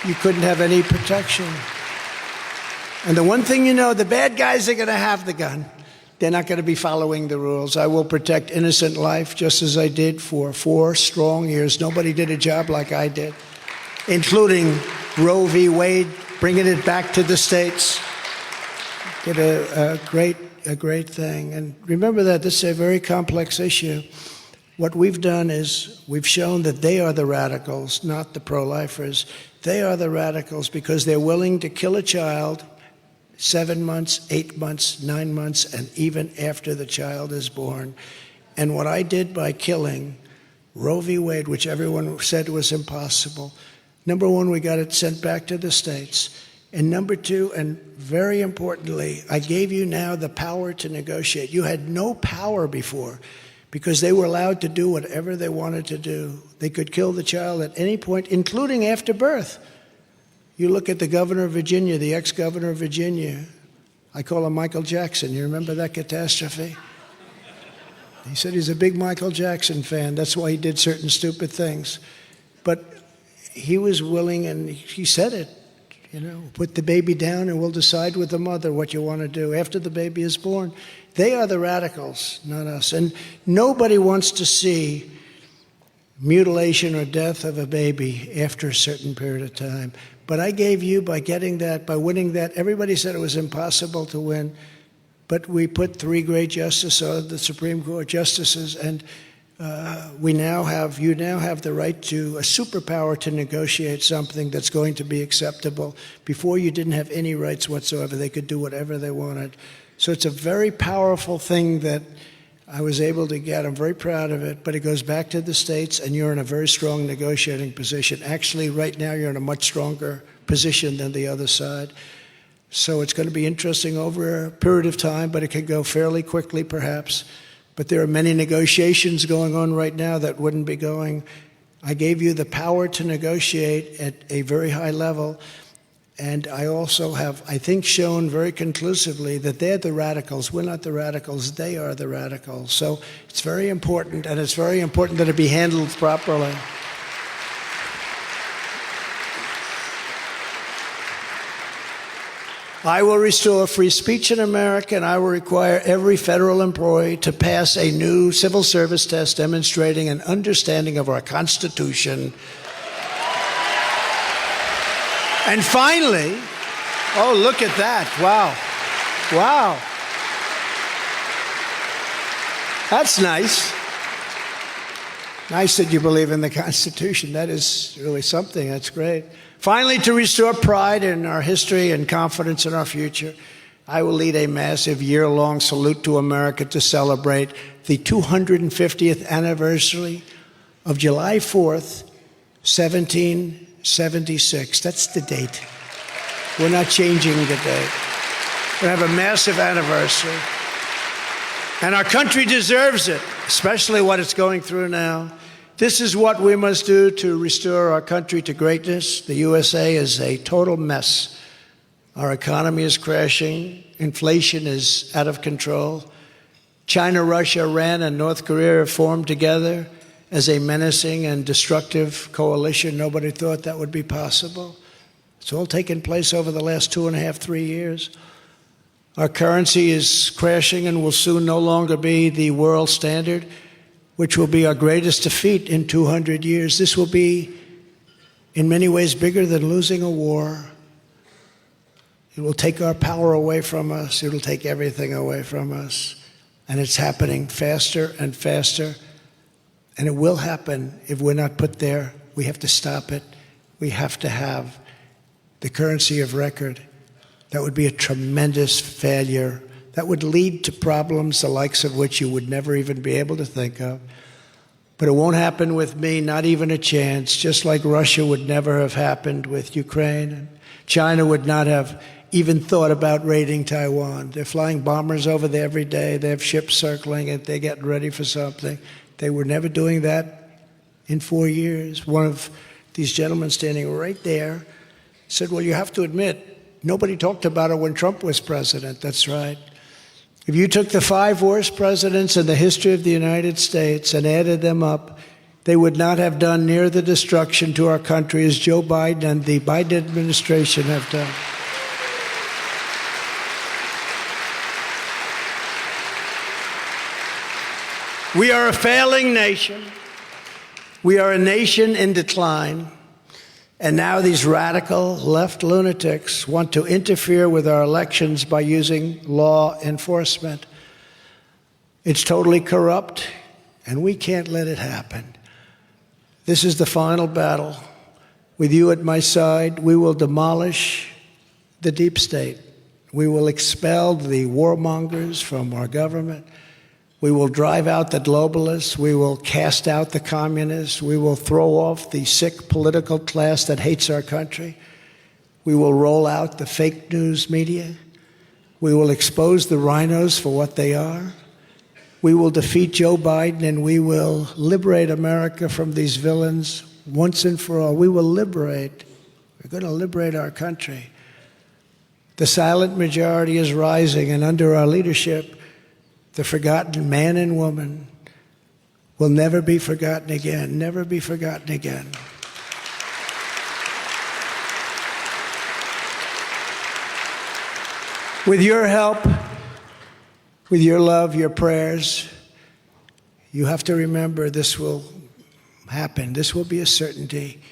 have any protection. And the one thing you know, the bad guys are going to have the gun. They're not going to be following the rules. I will protect innocent life just as I did for 4 strong years. Nobody did a job like I did, including Roe v. Wade, bringing it back to the states. Did a great thing. And remember that this is a very complex issue. What we've done is we've shown that they are the radicals, not the pro-lifers. They are the radicals because they're willing to kill a child 7 months, 8 months, 9 months, and even after the child is born. And what I did by killing Roe v. Wade, which everyone said was impossible, number one, we got it sent back to the states. And number two, and very importantly, I gave you now the power to negotiate. You had no power before because they were allowed to do whatever they wanted to do. They could kill the child at any point, including after birth. You look at the governor of Virginia, the ex-governor of Virginia. I call him Michael Jackson. You remember that catastrophe? He said he's a big Michael Jackson fan. That's why he did certain stupid things. But he was willing, and he said it, you know, put the baby down and we'll decide with the mother what you want to do after the baby is born. They are the radicals, not us. And nobody wants to see mutilation or death of a baby after a certain period of time. But I gave you, by getting that, by winning that, everybody said it was impossible to win, but we put 3 great justices on the Supreme Court justices, and you now have the right to a superpower to negotiate something that's going to be acceptable. Before, you didn't have any rights whatsoever. They could do whatever they wanted. So it's a very powerful thing that I was able to get. I'm very proud of it, but it goes back to the states, and you're in a very strong negotiating position. Actually, right now, you're in a much stronger position than the other side. So it's going to be interesting over a period of time, but it could go fairly quickly, perhaps. But there are many negotiations going on right now that wouldn't be going. I gave you the power to negotiate at a very high level. And I also have, I think, shown very conclusively that they're the radicals. We're not the radicals. They are the radicals. So it's very important, and it's very important that it be handled properly. I will restore free speech in America, and I will require every federal employee to pass a new civil service test demonstrating an understanding of our Constitution. And finally, oh, look at that. Wow. Wow. That's nice. Nice that you believe in the Constitution. That is really something. That's great. Finally, to restore pride in our history and confidence in our future, I will lead a massive year-long salute to America to celebrate the 250th anniversary of July 4th, 1776. That's the date. We're not changing the date. We're going to have a massive anniversary. And our country deserves it, especially what it's going through now. This is what we must do to restore our country to greatness. The USA is a total mess. Our economy is crashing. Inflation is out of control. China, Russia, Iran, and North Korea have formed together as a menacing and destructive coalition. Nobody thought that would be possible. It's all taken place over the last 2.5, 3 years. Our currency is crashing and will soon no longer be the world standard, which will be our greatest defeat in 200 years. This will be, in many ways, bigger than losing a war. It will take our power away from us. It will take everything away from us. And it's happening faster and faster. And it will happen if we're not put there. We have to stop it. We have to have the currency of record. That would be a tremendous failure. That would lead to problems the likes of which you would never even be able to think of. But it won't happen with me, not even a chance, just like Russia would never have happened with Ukraine. And China would not have even thought about raiding Taiwan. They're flying bombers over there every day. They have ships circling it. They're getting ready for something. They were never doing that in 4 years. One of these gentlemen standing right there said, well, you have to admit, nobody talked about it when Trump was president. That's right. If you took the 5 worst presidents in the history of the United States and added them up, they would not have done near the destruction to our country as Joe Biden and the Biden administration have done. We are a failing nation. We are a nation in decline. And now these radical left lunatics want to interfere with our elections by using law enforcement. It's totally corrupt, and we can't let it happen. This is the final battle. With you at my side, we will demolish the deep state. We will expel the warmongers from our government. We will drive out the globalists. We will cast out the communists. We will throw off the sick political class that hates our country. We will roll out the fake news media. We will expose the rhinos for what they are. We will defeat Joe Biden, and we will liberate America from these villains once and for all. We will liberate. We're going to liberate our country. The silent majority is rising, and under our leadership, the forgotten man and woman will never be forgotten again, never be forgotten again. With your help, with your love, your prayers, you have to remember this will happen. This will be a certainty.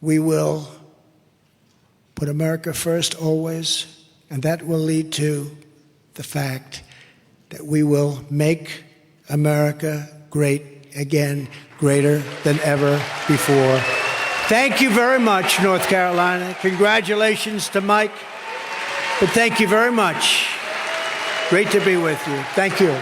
We will put America first always, and that will lead to the fact that we will make America great again, greater than ever before. Thank you very much, North Carolina. Congratulations to Mike. But thank you very much. Great to be with you. Thank you.